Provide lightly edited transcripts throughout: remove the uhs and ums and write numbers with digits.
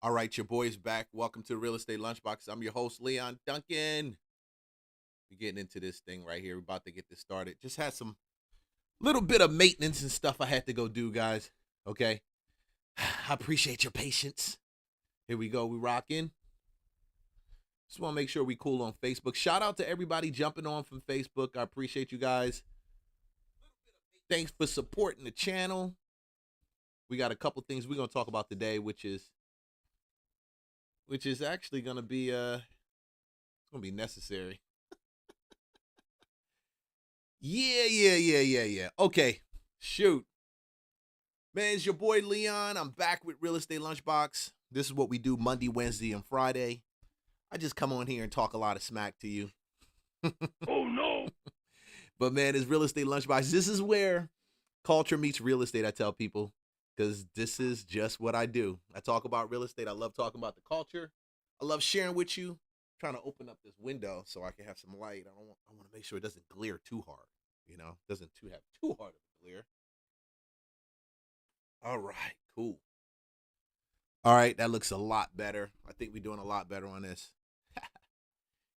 All right, your boy's back. Welcome to Real Estate Lunchbox. I'm your host, Leon Duncan. We're getting into this thing right here. We're about to get this started. Just had some little bit of maintenance and stuff I had to go do, guys. Okay. I appreciate your patience. Here we go. We rocking. Just want to make sure we cool on Facebook. Shout out to everybody jumping on from Facebook. I appreciate you guys. Thanks for supporting the channel. We got a couple things we're going to talk about today, which is actually going to be it's going to be necessary. Yeah. Okay. Shoot. Man, it's your boy Leon. I'm back with Real Estate Lunchbox. This is what we do Monday, Wednesday, and Friday. I just come on here and talk a lot of smack to you. Oh, no. But, man, it's Real Estate Lunchbox. This is where culture meets real estate, I tell people, because this is just what I do. I talk about real estate. I love talking about the culture. I love sharing with you. I'm trying to open up this window so I can have some light. I want to make sure it doesn't glare too hard, doesn't have too hard of a glare. All right, cool. All right, that looks a lot better. I think we're doing a lot better on this.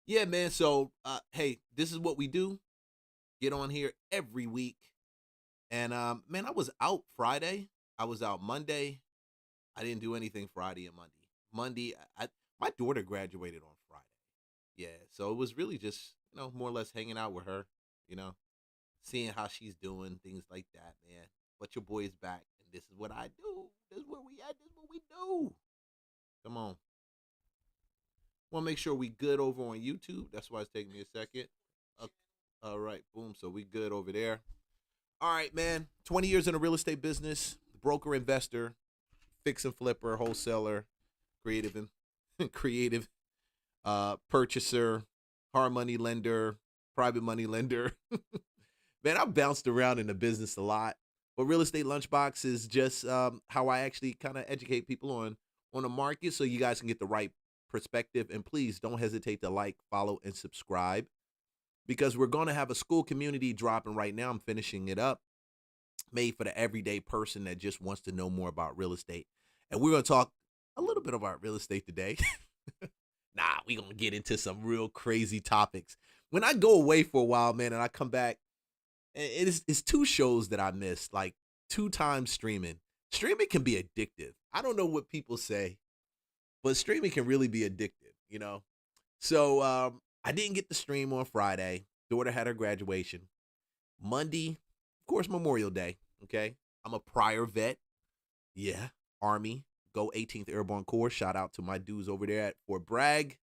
Yeah, man. So, hey, this is what we do. Get on here every week. And, man, I was out Friday. I was out Monday. I didn't do anything Friday and Monday. Monday, my daughter graduated on Friday. Yeah, so it was really just, more or less hanging out with her, seeing how she's doing, things like that, man. But your boy is back, and this is what I do. This is where we at. This is what we do. Come on. Want to make sure we good over on YouTube. That's why it's taking me a second. All right, boom. So we good over there. All right, man. 20 years in the real estate business, broker, investor, fix and flipper, wholesaler, creative purchaser, hard money lender, private money lender. Man, I've bounced around in the business a lot. But Real Estate Lunchbox is just how I actually kind of educate people on the market so you guys can get the right perspective. And please don't hesitate to like, follow, and subscribe because we're going to have a school community dropping right now. I'm finishing it up, made for the everyday person that just wants to know more about real estate. And we're going to talk a little bit about real estate today. We're going to get into some real crazy topics. When I go away for a while, man, and I come back, it's two shows that I missed, like 2 times streaming. Streaming can be addictive. I don't know what people say, but streaming can really be addictive, So I didn't get to stream on Friday. Daughter had her graduation. Monday, of course, Memorial Day, okay? I'm a prior vet. Yeah, Army, go 18th Airborne Corps. Shout out to my dudes over there at Fort Bragg.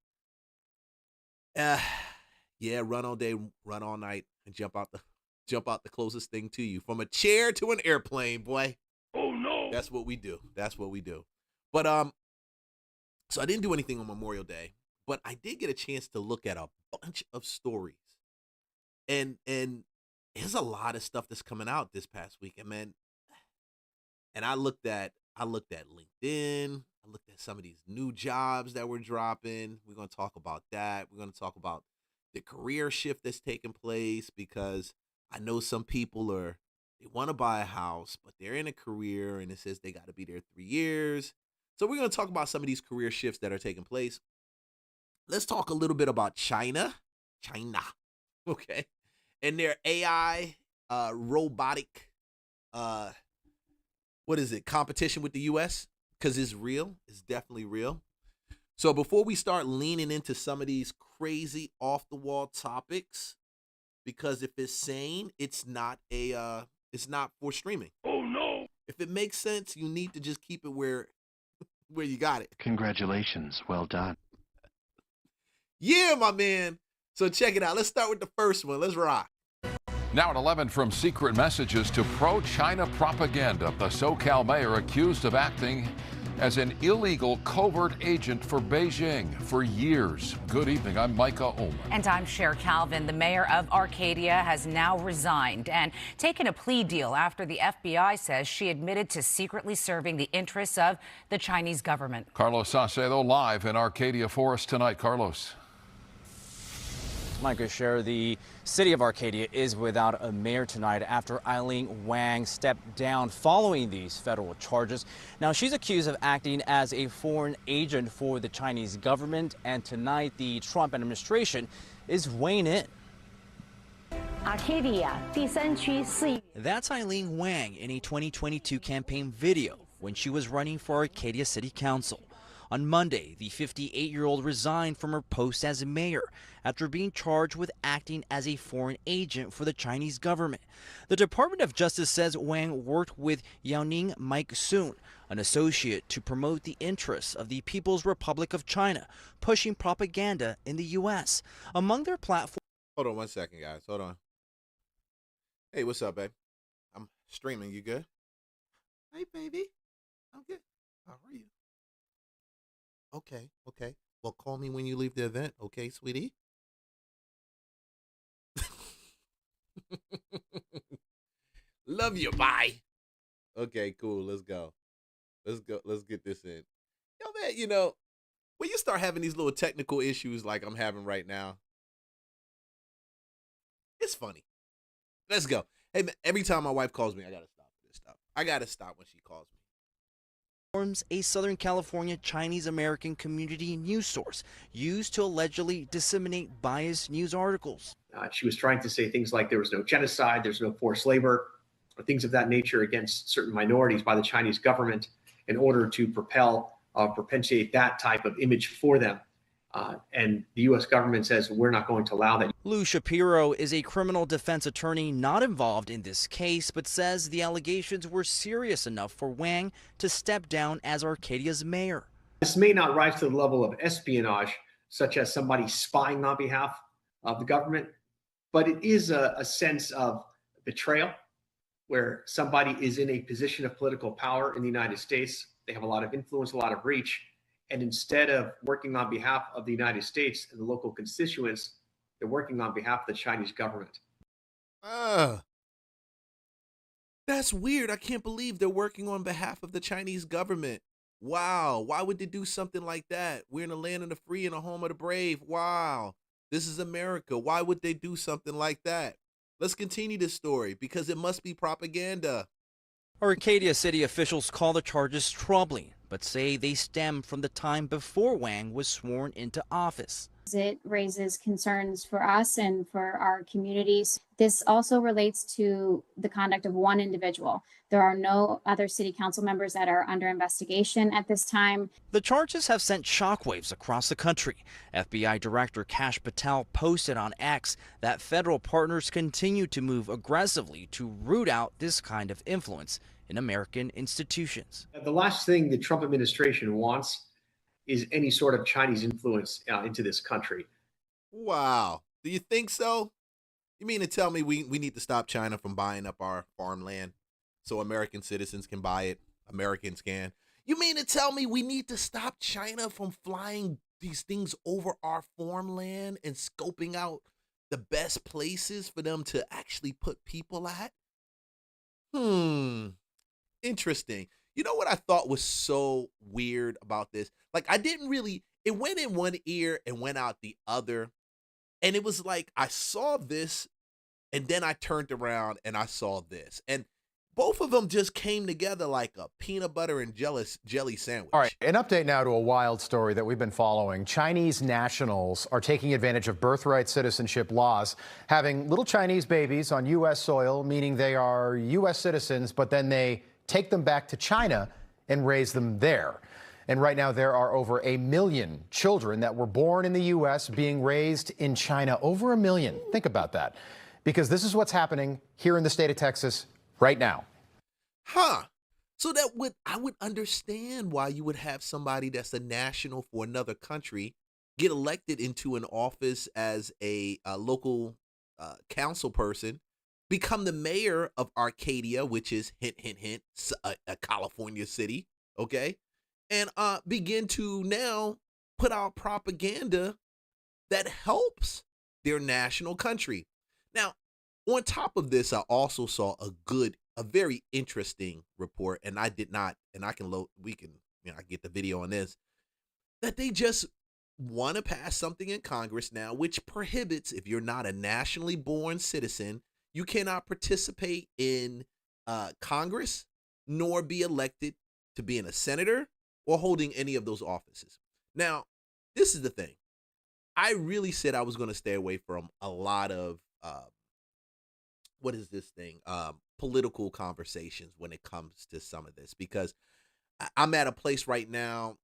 Yeah, run all day, run all night, and jump out the closest thing to you. From a chair to an airplane, boy. Oh, no. That's what we do. But, so I didn't do anything on Memorial Day, but I did get a chance to look at a bunch of stories. And there's a lot of stuff that's coming out this past weekend, man. And I looked at LinkedIn. I looked at some of these new jobs that were dropping. We're going to talk about that. We're going to talk about the career shift that's taking place because I know some people they want to buy a house, but they're in a career and it says they got to be there 3 years. So we're going to talk about some of these career shifts that are taking place. Let's talk a little bit about China, okay, and their AI robotic, competition with the U.S. because it's real. It's definitely real. So before we start leaning into some of these crazy off-the-wall topics, because if it's sane, it's not for streaming. Oh, no. If it makes sense, you need to just keep it where you got it. Congratulations. Well done. Yeah, my man. So check it out. Let's start with the first one. Let's rock. Now at 11, from secret messages to pro-China propaganda, the SoCal mayor accused of acting as an illegal covert agent for Beijing for years. Good evening, I'm Micah Omer. And I'm Cher Calvin. The mayor of Arcadia has now resigned and taken a plea deal after the FBI says she admitted to secretly serving the interests of the Chinese government. Carlos Saucedo live in Arcadia for us tonight. Carlos. Micah Sher, the city of Arcadia is without a mayor tonight after Eileen Wang stepped down following these federal charges. Now, she's accused of acting as a foreign agent for the Chinese government, and tonight the Trump administration is weighing in. Arcadia 第三区4 That's Eileen Wang in a 2022 campaign video when she was running for Arcadia City Council. On Monday, the 58-year-old resigned from her post as mayor after being charged with acting as a foreign agent for the Chinese government. The Department of Justice says Wang worked with Yaoning Mike Soon, an associate, to promote the interests of the People's Republic of China, pushing propaganda in the U.S. Among their platforms. Hold on 1 second, guys. Hold on. Hey, what's up, babe? I'm streaming. You good? Hey, baby. I'm good. How are you? Okay, okay. Well, call me when you leave the event, okay, sweetie? Love you, bye. Okay, cool. Let's go. Let's go. Let's get this in. Yo, man, you know, when you start having these little technical issues like I'm having right now, it's funny. Let's go. Hey, man, every time my wife calls me, I got to stop this stuff. I got to stop when she calls me. Forms a Southern California Chinese American community news source used to allegedly disseminate biased news articles. She was trying to say things like there was no genocide, there's no forced labor, or things of that nature against certain minorities by the Chinese government in order to perpetuate that type of image for them. And the U.S. government says we're not going to allow that. Lou Shapiro is a criminal defense attorney not involved in this case, but says the allegations were serious enough for Wang to step down as Arcadia's mayor. This may not rise to the level of espionage, such as somebody spying on behalf of the government, but it is a sense of betrayal where somebody is in a position of political power in the United States. They have a lot of influence, a lot of reach. And instead of working on behalf of the United States and the local constituents, they're working on behalf of the Chinese government. That's weird. I can't believe they're working on behalf of the Chinese government. Wow. Why would they do something like that? We're in the land of the free and the home of the brave. Wow. This is America. Why would they do something like that? Let's continue this story because it must be propaganda. Arcadia city officials call the charges troubling, but say they stem from the time before Wang was sworn into office. It raises concerns for us and for our communities. This also relates to the conduct of one individual. There are no other city council members that are under investigation at this time. The charges have sent shockwaves across the country. FBI Director Kash Patel posted on X that federal partners continue to move aggressively to root out this kind of influence in American institutions. The last thing the Trump administration wants is any sort of Chinese influence into this country. Wow. Do you think so? You mean to tell me we need to stop China from buying up our farmland so American citizens can buy it? Americans can. You mean to tell me we need to stop China from flying these things over our farmland and scoping out the best places for them to actually put people at? Interesting. You know what I thought was so weird about this? Like, I didn't really, it went in one ear and went out the other. And it was like, I saw this and then I turned around and I saw this. And both of them just came together like a peanut butter and jelly sandwich. All right, an update now to a wild story that we've been following. Chinese nationals are taking advantage of birthright citizenship laws, having little Chinese babies on U.S. soil, meaning they are U.S. citizens, but then they take them back to China and raise them there. And right now there are over 1 million children that were born in the U.S. being raised in China. Over 1 million. Think about that. Because this is what's happening here in the state of Texas right now. So I would understand why you would have somebody that's a national for another country get elected into an office as a local council person, become the mayor of Arcadia, which is hint, hint, hint, a California city, okay? And begin to now put out propaganda that helps their national country. Now, on top of this, I also saw a very interesting report, and I did not, and I can I get the video on this, that they just want to pass something in Congress now which prohibits, if you're not a nationally born citizen, you cannot participate in Congress nor be elected to being a senator or holding any of those offices. Now, this is the thing. I really said I was going to stay away from a lot of political conversations when it comes to some of this, because I'm at a place right now.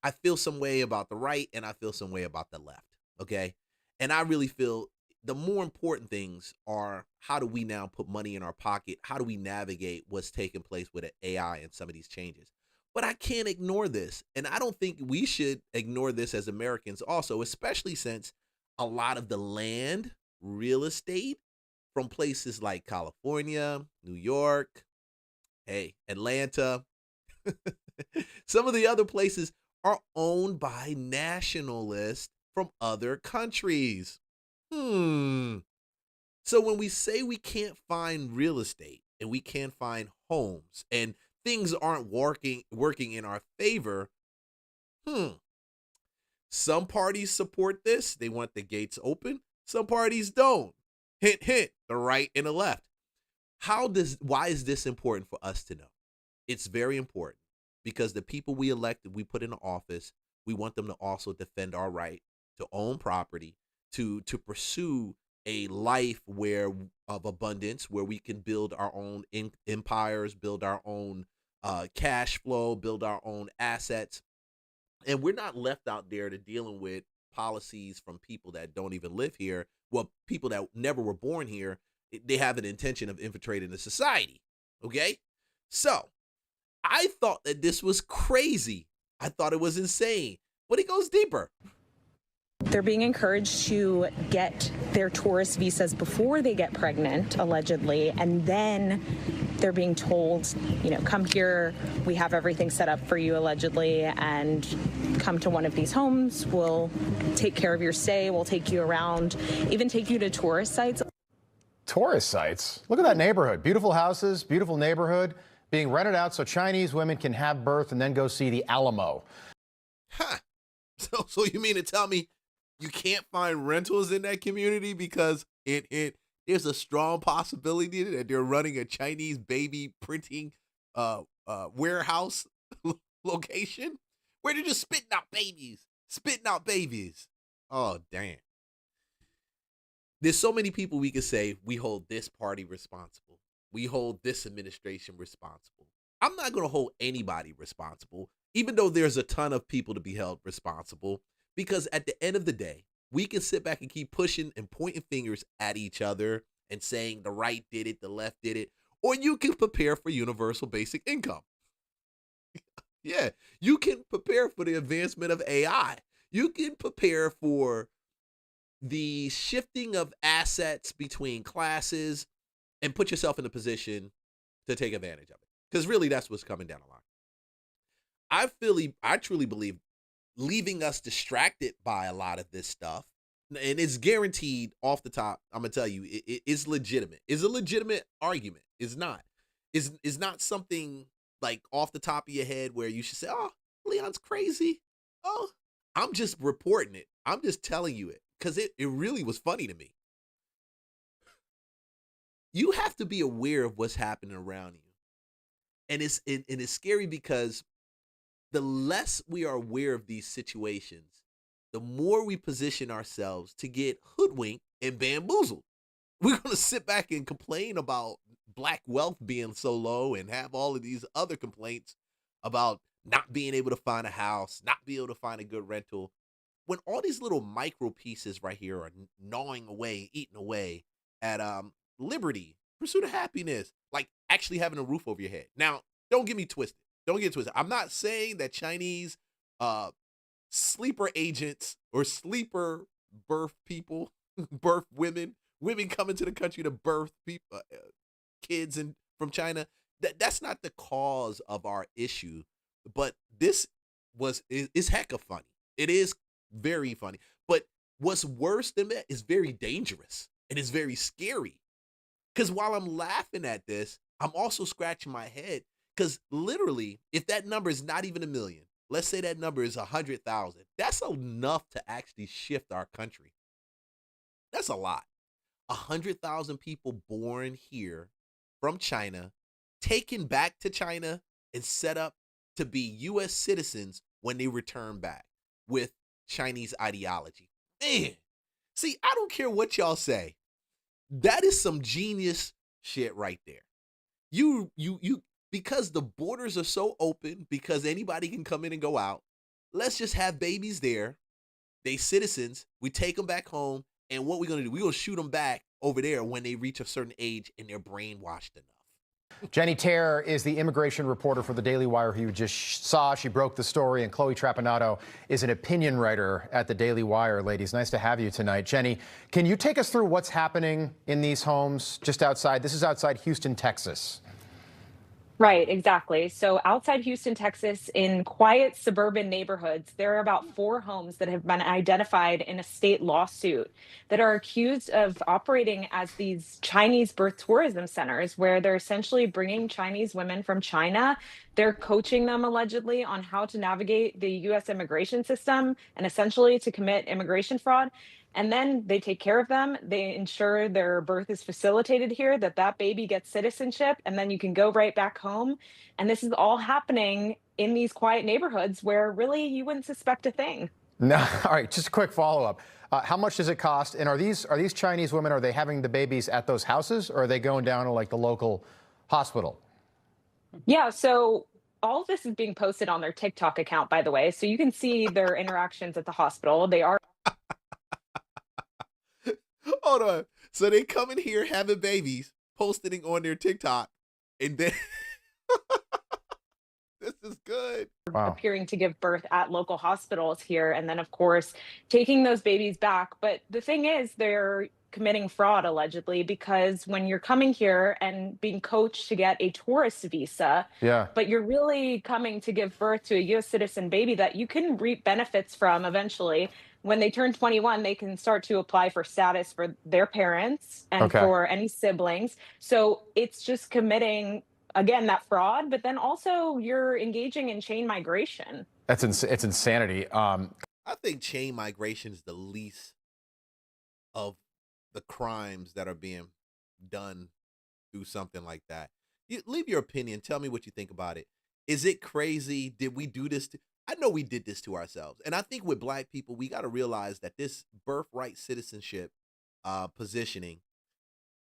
I feel some way about the right and I feel some way about the left. Okay. And I really feel the more important things are, how do we now put money in our pocket? How do we navigate what's taking place with AI and some of these changes? But I can't ignore this. And I don't think we should ignore this as Americans also, especially since a lot of the land, real estate from places like California, New York, Atlanta, some of the other places are owned by nationalists from other countries. So when we say we can't find real estate and we can't find homes and things aren't working in our favor, some parties support this. They want the gates open. Some parties don't. Hint, hint, the right and the left. Why is this important for us to know? It's very important because the people we elected, we put in office, we want them to also defend our right to own property, to pursue a life of abundance where we can build our own empires, build our own cash flow, build our own assets. And we're not left out there to dealing with policies from people that don't even live here. Well, people that never were born here, they have an intention of infiltrating the society. Okay? So I thought that this was crazy. I thought it was insane. But it goes deeper. They're being encouraged to get their tourist visas before they get pregnant, allegedly, and then they're being told, come here, we have everything set up for you, allegedly, and come to one of these homes, we'll take care of your stay, we'll take you around, even take you to tourist sites. Tourist sites? Look at that neighborhood. Beautiful houses, beautiful neighborhood, being rented out so Chinese women can have birth and then go see the Alamo. So you mean to tell me you can't find rentals in that community because there's a strong possibility that they're running a Chinese baby printing warehouse location where they're just spitting out babies. Oh, damn. There's so many people we could say we hold this party responsible. We hold this administration responsible. I'm not going to hold anybody responsible, even though there's a ton of people to be held responsible. Because at the end of the day, we can sit back and keep pushing and pointing fingers at each other and saying the right did it, the left did it, or you can prepare for universal basic income. Yeah, you can prepare for the advancement of AI. You can prepare for the shifting of assets between classes and put yourself in a position to take advantage of it. Because really, that's what's coming down the line. I truly believe leaving us distracted by a lot of this stuff, and it's guaranteed off the top, I'm gonna tell you, it's legitimate. It's a legitimate argument. It's not. It's not something like off the top of your head where you should say, oh, Leon's crazy. Oh, I'm just reporting it. I'm just telling you it because it really was funny to me. You have to be aware of what's happening around you. And it's scary because the less we are aware of these situations, the more we position ourselves to get hoodwinked and bamboozled. We're going to sit back and complain about black wealth being so low and have all of these other complaints about not being able to find a house, not being able to find a good rental, when all these little micro pieces right here are gnawing away, eating away at liberty, pursuit of happiness, like actually having a roof over your head. Now, don't get me twisted. Don't get twisted. I'm not saying that Chinese sleeper agents or sleeper birth people, birth women coming to the country to birth people, kids from China. That's not the cause of our issue. But this is heck of funny. It is very funny. But what's worse than that is very dangerous and it's very scary. Because while I'm laughing at this, I'm also scratching my head. Because literally, if that number is not even 1 million, let's say that number is 100,000. That's enough to actually shift our country. That's a lot. 100,000 people born here from China, taken back to China, and set up to be U.S. citizens when they return back with Chinese ideology. Man, see, I don't care what y'all say. That is some genius shit right there. You, because the borders are so open, because anybody can come in and go out, let's just have babies there. They citizens. We take them back home. And what we're going to do, we're going to shoot them back over there when they reach a certain age and they're brainwashed enough. Jenny Terre is the immigration reporter for the Daily Wire who you just saw. She broke the story. And Chloe Trapanado is an opinion writer at the Daily Wire. Ladies, nice to have you tonight. Jenny, can you take us through what's happening in these homes just outside? This is outside Houston, Texas. Right, exactly. So outside Houston, Texas, in quiet suburban neighborhoods, there are about 4 homes that have been identified in a state lawsuit that are accused of operating as these Chinese birth tourism centers, where they're essentially bringing Chinese women from China. They're coaching them allegedly on how to navigate the U.S. immigration system and essentially to commit immigration fraud. And then they take care of them. They ensure their birth is facilitated here, that baby gets citizenship, and then you can go right back home. And this is all happening in these quiet neighborhoods where really you wouldn't suspect a thing. No, all right, just a quick follow-up. How much does it cost? And are these Chinese women, are they having the babies at those houses, or are they going down to like the local hospital? Yeah, so all of this is being posted on their TikTok account, by the way. So you can see their interactions at the hospital. They are Hold on. So they come in here having babies, posting it on their TikTok, and then this is good. Wow. appearing to give birth at local hospitals here, and then of course taking those babies back. But the thing is, they're committing fraud allegedly, because when you're coming here and being coached to get a tourist visa, Yeah. but you're really coming to give birth to a U.S. citizen baby that you can reap benefits from eventually. When they turn 21, they can start to apply for status for their parents and Okay. for any siblings. So it's just committing, again, that fraud, but then also you're engaging in chain migration. It's insanity. I think chain migration is the least of the crimes that are being done through something like that. Leave your opinion. Tell me what you think about it. Is it crazy? Did we do this? I know we did this to ourselves. And I think with Black people, we got to realize that this birthright citizenship positioning,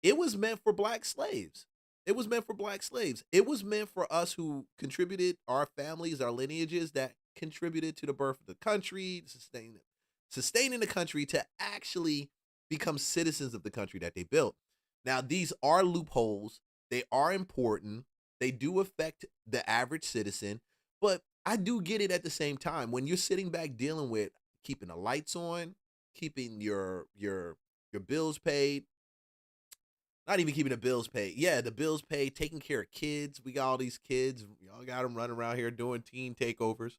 it was meant for Black slaves. It was meant for Black slaves. It was meant for us who contributed, our families, our lineages that contributed to the birth of the country, sustaining the country, to actually become citizens of the country that they built. Now, these are loopholes. They are important. They do affect the average citizen. But I do get it at the same time. When you're sitting back dealing with keeping the lights on, keeping your bills paid, not even keeping the bills paid. Yeah, the bills paid, taking care of kids. We got all these kids. Y'all got them running around here doing teen takeovers.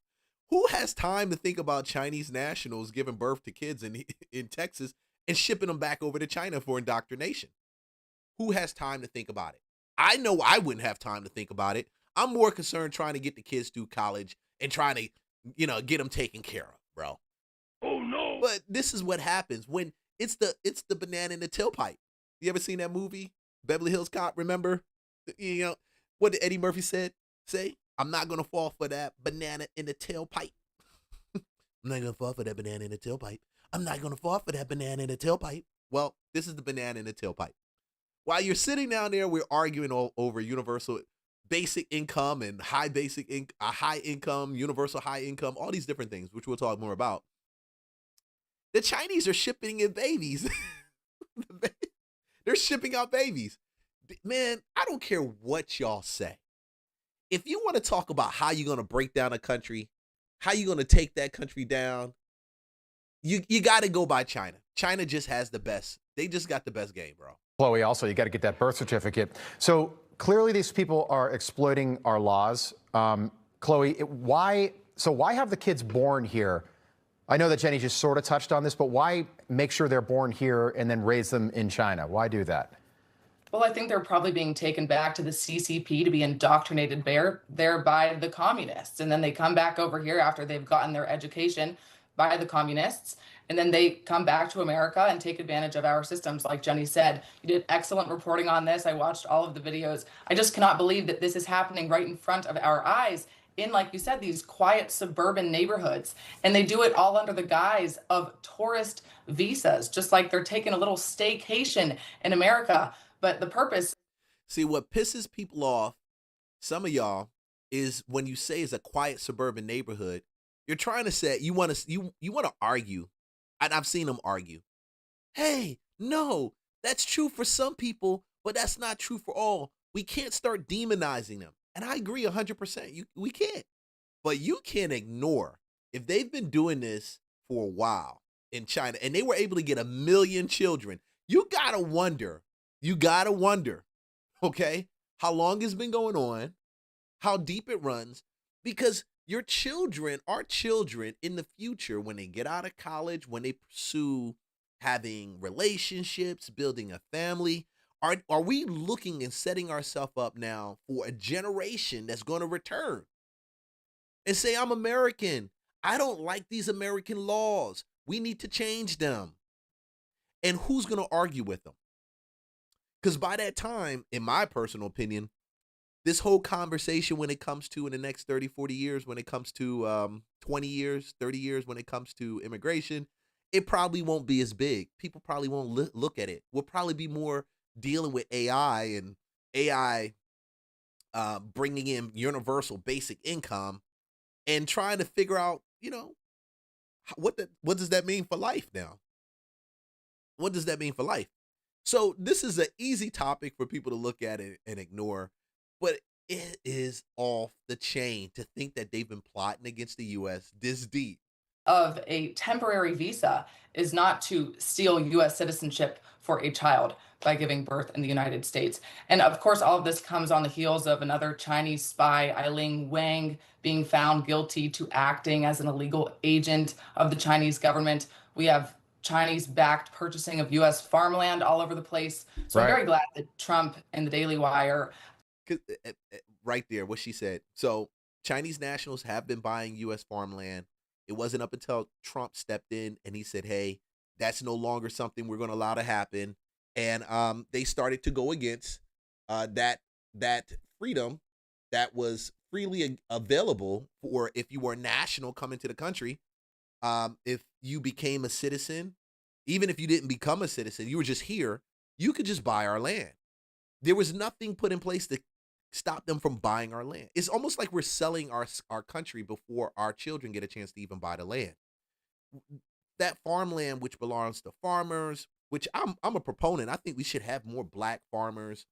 Who has time to think about Chinese nationals giving birth to kids in Texas and shipping them back over to China for indoctrination? Who has time to think about it? I know I wouldn't have time to think about it. I'm more concerned trying to get the kids through college and trying to, get them taken care of, bro. Oh no. But this is what happens when it's the banana in the tailpipe. You ever seen that movie, Beverly Hills Cop? Remember, what did Eddie Murphy say? I'm not gonna fall for that banana in the tailpipe. I'm not gonna fall for that banana in the tailpipe. I'm not gonna fall for that banana in the tailpipe. Well, this is the banana in the tailpipe. While you're sitting down there, we're arguing over universal basic income and high income, universal high income, all these different things, which we'll talk more about. The Chinese are shipping in babies. They're shipping out babies. Man, I don't care what y'all say. If you want to talk about how you're going to break down a country, how you're going to take that country down, you got to go by China. China just has the best. They just got the best game, bro. Chloe, also, you got to get that birth certificate. So clearly these people are exploiting our laws. Chloe, why have the kids born here? I know that Jenny just sort of touched on this, but why make sure they're born here and then raise them in China? Why do that? Well, I think they're probably being taken back to the CCP to be indoctrinated there by the communists. And then they come back over here after they've gotten their education by the communists. And then they come back to America and take advantage of our systems. Like Jenny said, you did excellent reporting on this. I watched all of the videos. I just cannot believe that this is happening right in front of our eyes in, like you said, these quiet suburban neighborhoods. And they do it all under the guise of tourist visas, just like they're taking a little staycation in America. But the purpose. See, what pisses people off, some of y'all, is when you say it's a quiet suburban neighborhood, you're trying to say you want to argue. And I've seen them argue. Hey, no, that's true for some people, but that's not true for all. We can't start demonizing them. And I agree 100%. We can't. But you can't ignore, if they've been doing this for a while in China and they were able to get 1 million children, you got to wonder, okay, how long it's been going on, how deep it runs, because your children, our children in the future, when they get out of college, when they pursue having relationships, building a family, are we looking and setting ourselves up now for a generation that's going to return and say, I'm American. I don't like these American laws. We need to change them. And who's going to argue with them? Because by that time, in my personal opinion, this whole conversation when it comes to in the next 30, 40 years, when it comes to 20 years, 30 years, when it comes to immigration, it probably won't be as big. People probably won't look at it. We'll probably be more dealing with AI and AI bringing in universal basic income and trying to figure out, what does that mean for life now? What does that mean for life? So this is an easy topic for people to look at it and ignore, but it is off the chain to think that they've been plotting against the U.S. this deep. Of a temporary visa is not to steal U.S. citizenship for a child by giving birth in the United States. And of course, all of this comes on the heels of another Chinese spy, Eileen Wang, being found guilty to acting as an illegal agent of the Chinese government. We have Chinese-backed purchasing of U.S. farmland all over the place. So I'm very glad that Trump and the Daily Wire. Right there, what she said. So Chinese nationals have been buying U.S. farmland. It wasn't up until Trump stepped in and he said, hey, that's no longer something we're going to allow to happen. And they started to go against that freedom that was freely available for if you were a national coming to the country. If you became a citizen, even if you didn't become a citizen, you were just here, you could just buy our land. There was nothing put in place to stop them from buying our land. It's almost like we're selling our country before our children get a chance to even buy the land. That farmland, which belongs to farmers, which I'm a proponent. I think we should have more black farmers,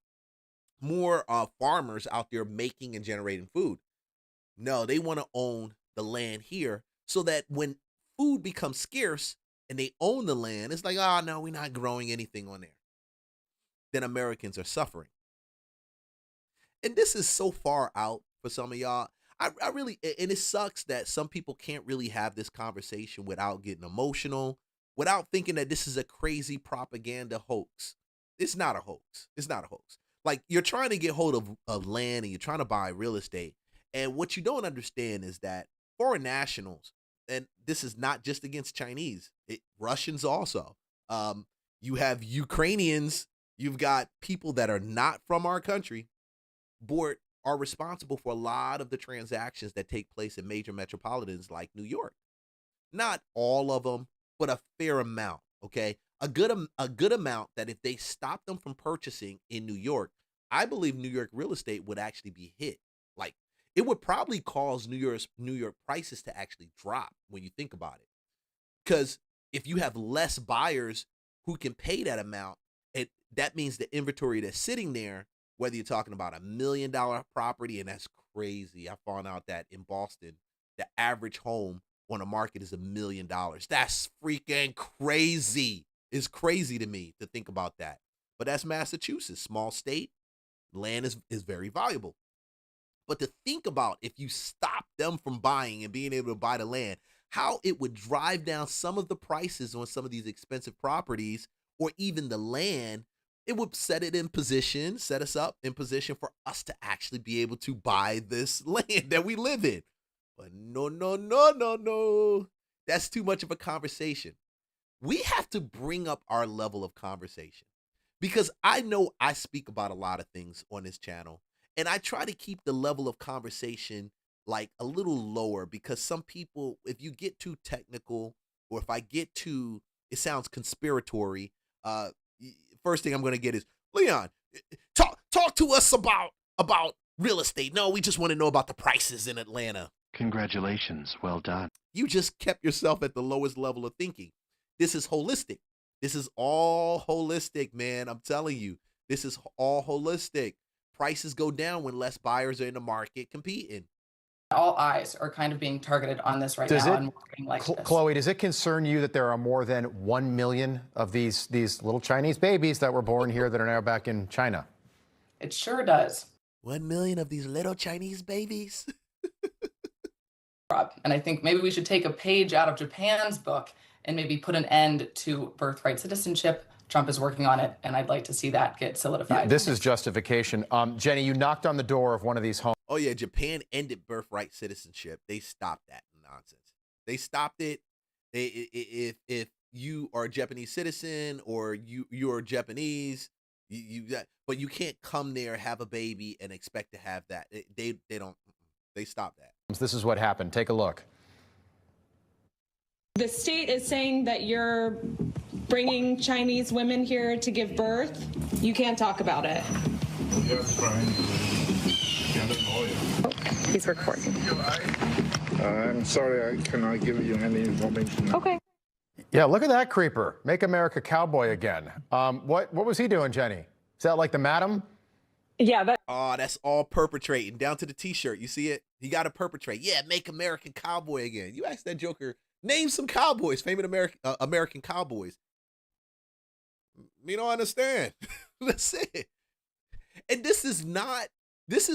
more farmers out there making and generating food. No, they want to own the land here so that when food becomes scarce and they own the land, it's like, oh, no, we're not growing anything on there. Then Americans are suffering. And this is so far out for some of y'all. I really, and it sucks that some people can't really have this conversation without getting emotional, without thinking that this is a crazy propaganda hoax. It's not a hoax. It's not a hoax. Like, you're trying to get hold of land and you're trying to buy real estate. And what you don't understand is that foreign nationals, and this is not just against Chinese, Russians also. You have Ukrainians, you've got people that are not from our country, board are responsible for a lot of the transactions that take place in major metropolitans like New York. Not all of them, but a fair amount, okay? A good amount that if they stop them from purchasing in New York, I believe New York real estate would actually be hit. Like, it would probably cause New York prices to actually drop when you think about it. Because if you have less buyers who can pay that amount, that means the inventory that's sitting there, whether you're talking about $1 million property, and that's crazy. I found out that in Boston, the average home on the market is $1 million. That's freaking crazy. It's crazy to me to think about that. But that's Massachusetts, small state. Land is very valuable. But to think about if you stop them from buying and being able to buy the land, how it would drive down some of the prices on some of these expensive properties or even the land it would set us up in position for us to actually be able to buy this land that we live in. But no, no, no, no, no. That's too much of a conversation. We have to bring up our level of conversation because I know I speak about a lot of things on this channel, and I try to keep the level of conversation like a little lower because some people, if you get too technical or if I get too, it sounds conspiratory, first thing I'm going to get is, Leon, talk to us about real estate. No, we just want to know about the prices in Atlanta. Congratulations, well done. You just kept yourself at the lowest level of thinking. This is holistic. This is all holistic, man. I'm telling you, this is all holistic. Prices go down when less buyers are in the market competing. All eyes are kind of being targeted on this right now. And marketing like this. Chloe, does it concern you that there are more than 1 million of these little Chinese babies that were born here that are now back in China? It sure does. 1 million of these little Chinese babies? And I think maybe we should take a page out of Japan's book and maybe put an end to birthright citizenship. Trump is working on it, and I'd like to see that get solidified. Yeah, this is justification. Jenny, you knocked on the door of one of these homes. Oh, yeah, Japan ended birthright citizenship. They stopped that nonsense. They stopped it. If you are a Japanese citizen or you are Japanese, but you can't come there, have a baby, and expect to have that. They don't. They stopped that. This is what happened. Take a look. The state is saying that you're bringing Chinese women here to give birth. You can't talk about it. He's recording. I'm sorry, I cannot give you any information. Okay. Yeah, look at that creeper. Make America cowboy again. What was he doing, Jenny? Is that like the madam? Yeah. Oh, that's all perpetrating down to the T-shirt. You see it? He got to perpetrate. Yeah, make American cowboy again. You asked that Joker, name some cowboys, famous American cowboys. You don't understand. That's it. And this is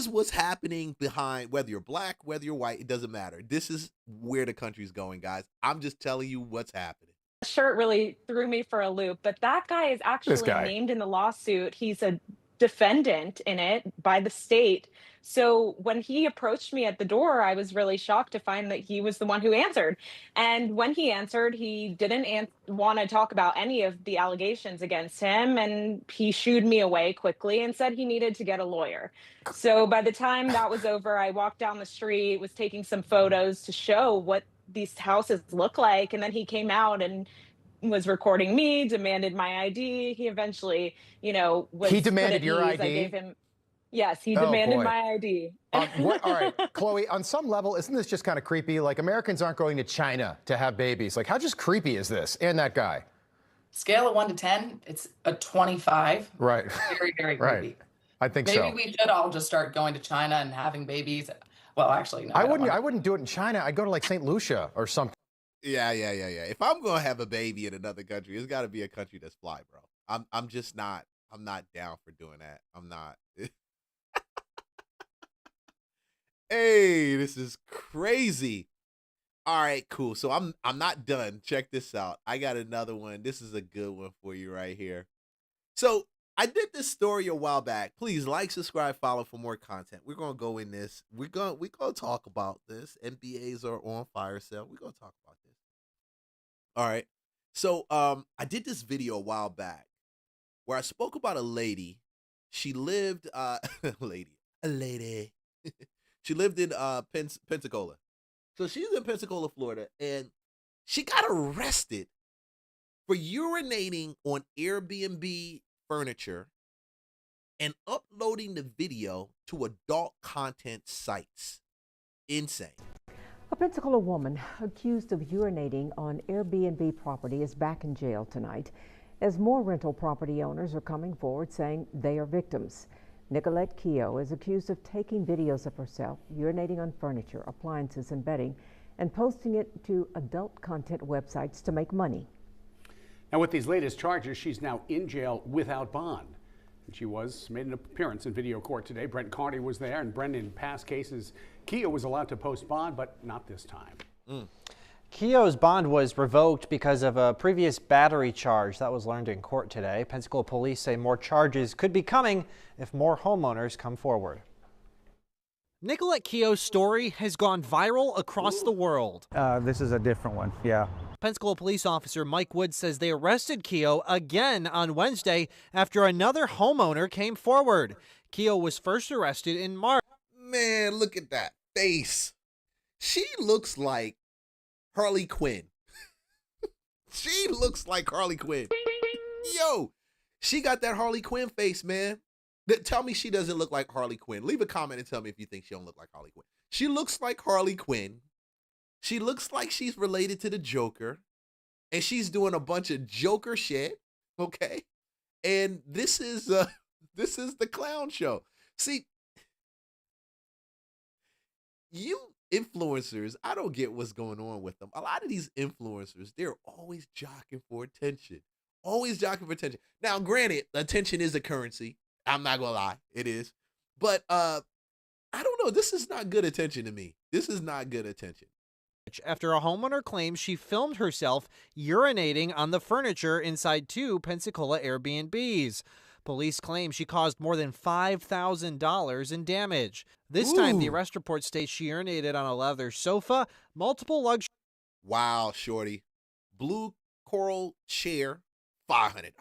what's happening behind, whether you're black, whether you're white, it doesn't matter. This is where the country's going, guys. I'm just telling you what's happening. Shirt really threw me for a loop, but that guy is actually named in the lawsuit. He's a defendant in it by the state. So when he approached me at the door, I was really shocked to find that he was the one who answered. And when he answered, he didn't want to talk about any of the allegations against him. And he shooed me away quickly and said he needed to get a lawyer. So by the time that was over, I walked down the street, was taking some photos to show what these houses look like. And then he came out and was recording me, demanded my ID. He eventually, He demanded your ID? I gave him, yes, he demanded my ID. All right, Chloe, on some level, isn't this just kind of creepy? Like, Americans aren't going to China to have babies. Like, how just creepy is this? And that guy? Scale of 1 to 10, it's a 25. Right. Very, very creepy. Right. I think so. Maybe we should all just start going to China and having babies. Well, actually, no. I wouldn't do it in China. I'd go to like St. Lucia or something. Yeah. If I'm gonna have a baby in another country, it's got to be a country that's fly, bro. I'm just not. I'm not down for doing that. I'm not. Hey, this is crazy. All right, cool. So I'm not done. Check this out. I got another one. This is a good one for you right here. So I did this story a while back. Please like, subscribe, follow for more content. We're gonna go in this. We're gonna talk about this. MBAs are on fire sale. We're gonna talk about this. All right. So I did this video a while back where I spoke about a lady. She lived a lady. She lived in Pensacola. So she's in Pensacola, Florida, and she got arrested for urinating on Airbnb furniture and uploading the video to adult content sites. Insane. A Pensacola woman accused of urinating on Airbnb property is back in jail tonight as more rental property owners are coming forward saying they are victims. Nicolette Keogh is accused of taking videos of herself urinating on furniture, appliances, and bedding and posting it to adult content websites to make money. Now, with these latest charges, she's now in jail without bond. And she made an appearance in video court today. Brent Carney was there, and Brent, in past cases, Keogh was allowed to post bond, but not this time. Keogh's bond was revoked because of a previous battery charge. That was learned in court today. Pensacola police say more charges could be coming if more homeowners come forward. Nicolette Keogh's story has gone viral across the world. This is a different one, yeah. Pensacola police officer Mike Wood says they arrested Keogh again on Wednesday after another homeowner came forward. Keogh was first arrested in March. Man, look at that face. She looks like Harley Quinn. She looks like Harley Quinn. Yo, she got that Harley Quinn face, man. Tell me she doesn't look like Harley Quinn. Leave a comment and tell me if you think she don't look like Harley Quinn. She looks like Harley Quinn. She looks like she's related to the Joker. And she's doing a bunch of Joker shit, okay? And this is the clown show. See, you influencers, I don't get what's going on with them. A lot of these influencers, they're always jockeying for attention. Always jockeying for attention. Now, granted, attention is a currency. I'm not gonna lie, it is. But I don't know. This is not good attention to me. This is not good attention. After a homeowner claims she filmed herself urinating on the furniture inside 2 Pensacola Airbnbs. Police claim she caused more than $5,000 in damage. This time, the arrest report states she urinated on a leather sofa, multiple luxury. Wow, shorty. Blue coral chair, $500.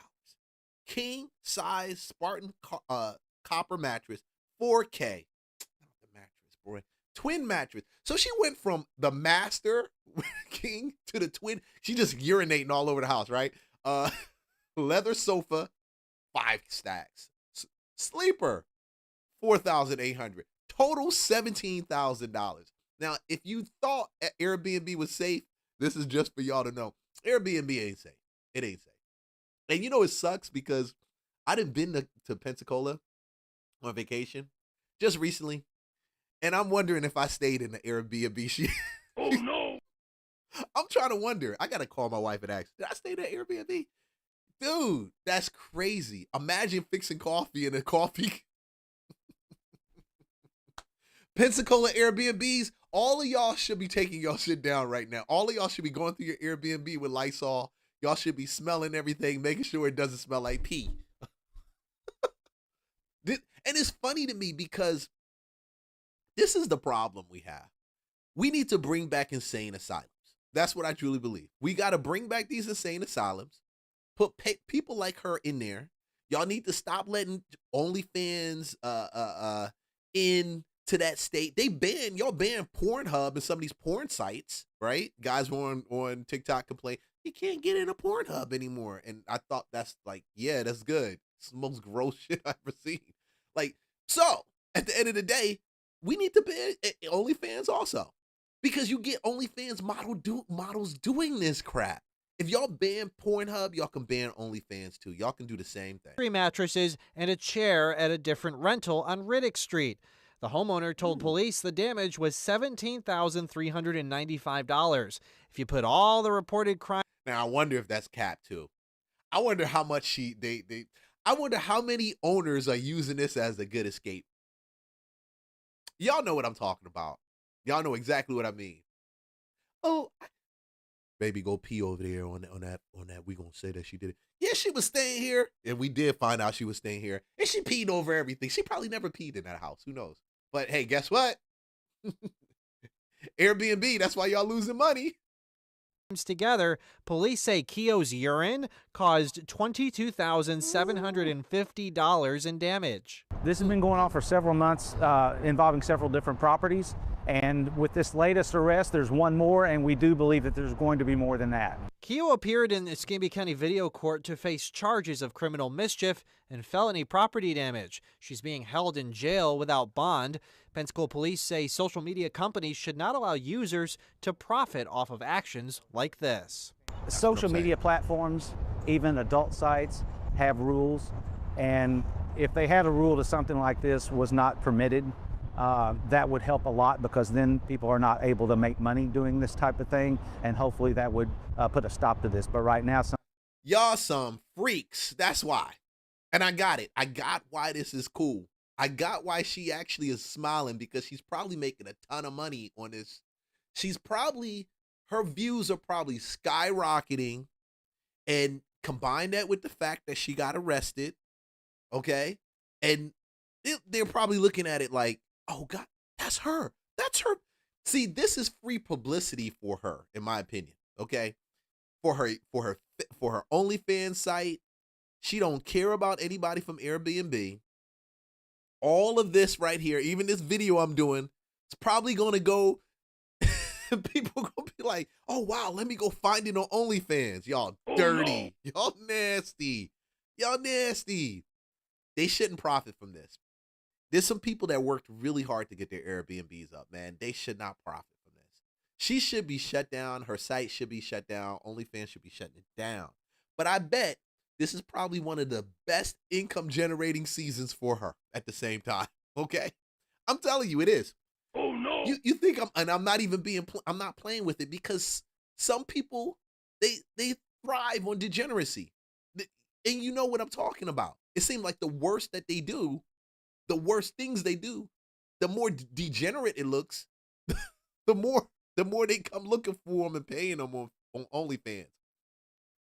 King size Spartan copper mattress, $4K. The mattress, boy. Twin mattress. So she went from the master king to the twin. She just urinating all over the house, right? Leather sofa, 5 stacks. Sleeper, $4,800. Total $17,000. Now, if you thought Airbnb was safe, this is just for y'all to know. Airbnb ain't safe. It ain't safe. And you know it sucks because I done been to Pensacola on vacation just recently, and I'm wondering if I stayed in the Airbnb. Oh no! I'm trying to wonder. I gotta call my wife and ask, did I stay in the Airbnb? Dude, that's crazy. Imagine fixing coffee in a coffee. Pensacola Airbnbs, all of y'all should be taking y'all shit down right now. All of y'all should be going through your Airbnb with Lysol. Y'all should be smelling everything, making sure it doesn't smell like pee. And it's funny to me because this is the problem we have. We need to bring back insane asylums. That's what I truly believe. We got to bring back these insane asylums, put people like her in there. Y'all need to stop letting OnlyFans in to that state. Y'all banned Pornhub and some of these porn sites, right? Guys were on TikTok complain, you can't get in a Pornhub anymore. And I thought that's like, yeah, that's good. It's the most gross shit I've ever seen. Like, so at the end of the day, we need to ban OnlyFans also. Because you get OnlyFans models doing this crap. If y'all ban Pornhub, y'all can ban OnlyFans too. Y'all can do the same thing. 3 mattresses and a chair at a different rental on Riddick Street. The homeowner told police the damage was $17,395. If you put all the reported crime. Now I wonder if that's cap too. I wonder how much I wonder how many owners are using this as a good escape. Y'all know what I'm talking about. Y'all know exactly what I mean. Oh, baby, go pee over there on that. We gonna say that she did it. Yeah, she was staying here, and we did find out she was staying here, and she peed over everything. She probably never peed in that house. Who knows? But hey, guess what? Airbnb. That's why y'all losing money. Together, police say Keogh's urine caused $22,750 in damage. This has been going on for several months, involving several different properties. And with this latest arrest, there's one more, and we do believe that there's going to be more than that. Keogh appeared in the Escambia County video court to face charges of criminal mischief and felony property damage. She's being held in jail without bond. Pensacola police say social media companies should not allow users to profit off of actions like this. Social media platforms, even adult sites, have rules. And if they had a rule that something like this was not permitted, that would help a lot, because then people are not able to make money doing this type of thing, and hopefully that would put a stop to this. But right now, y'all some freaks. That's why. And I got it. I got why this is cool. I got why she actually is smiling, because she's probably making a ton of money on this. She's probably, her views are probably skyrocketing, and combine that with the fact that she got arrested, okay? And they're probably looking at it like, oh God, that's her. That's her. See, this is free publicity for her, in my opinion, okay? For her OnlyFans site, she don't care about anybody from Airbnb. All of this right here, even this video I'm doing, it's probably gonna go. People gonna be like, "Oh wow, let me go find it on OnlyFans." Y'all dirty, y'all nasty, y'all nasty. They shouldn't profit from this. There's some people that worked really hard to get their Airbnbs up, man. They should not profit from this. She should be shut down. Her site should be shut down. OnlyFans should be shutting it down. But I bet this is probably one of the best income generating seasons for her at the same time. Okay, I'm telling you, it is. Oh no! You think I'm not even I'm not playing with it, because some people they thrive on degeneracy, and you know what I'm talking about. It seems like the worse that they do, the worse things they do, the more degenerate it looks, the more they come looking for them and paying them on OnlyFans.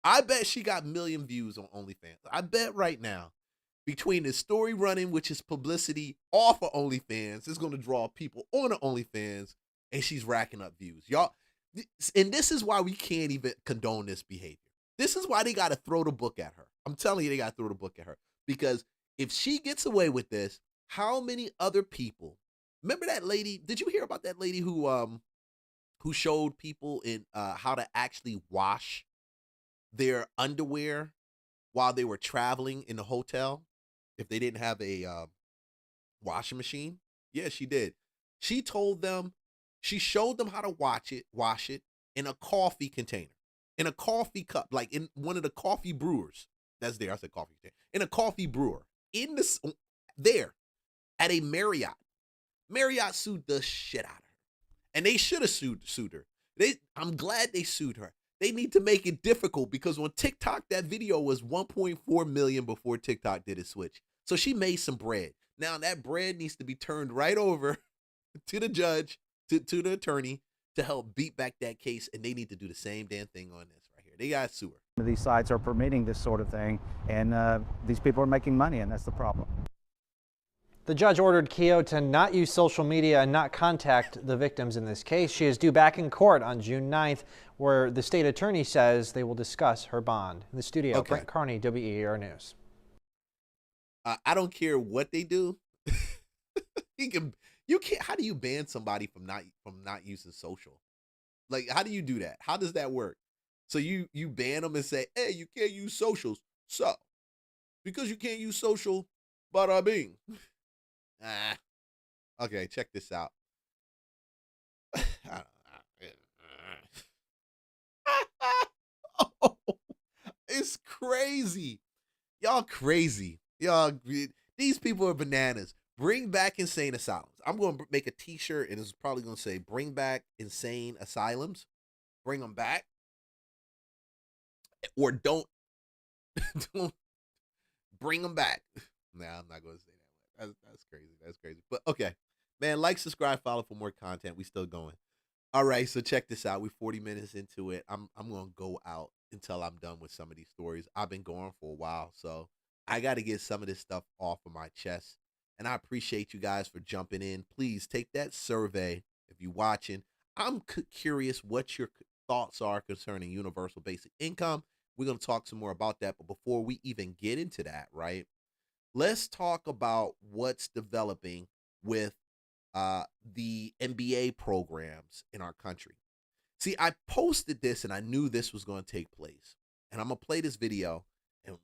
I bet she got 1 million views on OnlyFans. I bet right now, between the story running, which is publicity off of OnlyFans, it's going to draw people on the OnlyFans, and she's racking up views. Y'all, and this is why we can't even condone this behavior. This is why they got to throw the book at her. I'm telling you, they got to throw the book at her. Because if she gets away with this, how many other people? Remember that lady? Did you hear about that lady who showed people in how to actually wash their underwear while they were traveling in the hotel if they didn't have a washing machine? Yeah, she did. She showed them how to wash it in a coffee container, in a coffee cup, like in one of the coffee brewers. That's there. I said coffee container. In a coffee brewer. In this there at a Marriott. Marriott sued the shit out of her. And they should have sued her. I'm glad they sued her. They need to make it difficult, because on TikTok, that video was 1.4 million before TikTok did its switch. So she made some bread. Now that bread needs to be turned right over to the judge, to the attorney, to help beat back that case. And they need to do the same damn thing on this right here. They got to sue her. These sites are permitting this sort of thing, and these people are making money, and that's the problem. The judge ordered Keogh to not use social media and not contact the victims in this case. She is due back in court on June 9th, where the state attorney says they will discuss her bond. In the studio, okay. Brent Carney, WER News. I don't care what they do. You can't. How do you ban somebody from not using social? Like, how do you do that? How does that work? So you ban them and say, hey, you can't use socials. So because you can't use social, bada bing. Okay, check this out. Oh, it's crazy. Y'all crazy. Y'all, these people are bananas. Bring back insane asylums. I'm going to make a t-shirt, and it's probably going to say, bring back insane asylums. Bring them back. Or don't bring them back. Nah, I'm not going to say that. That's crazy. That's crazy. But okay, man, like, subscribe, follow for more content. We still going. All right, so check this out. We're 40 minutes into it. I'm going to go out until I'm done with some of these stories. I've been going for a while, so I got to get some of this stuff off of my chest. And I appreciate you guys for jumping in. Please take that survey if you're watching. I'm curious what your thoughts are concerning universal basic income. We're going to talk some more about that. But before we even get into that, right, let's talk about what's developing with the MBA programs in our country. See, I posted this and I knew this was going to take place. And I'm going to play this video, and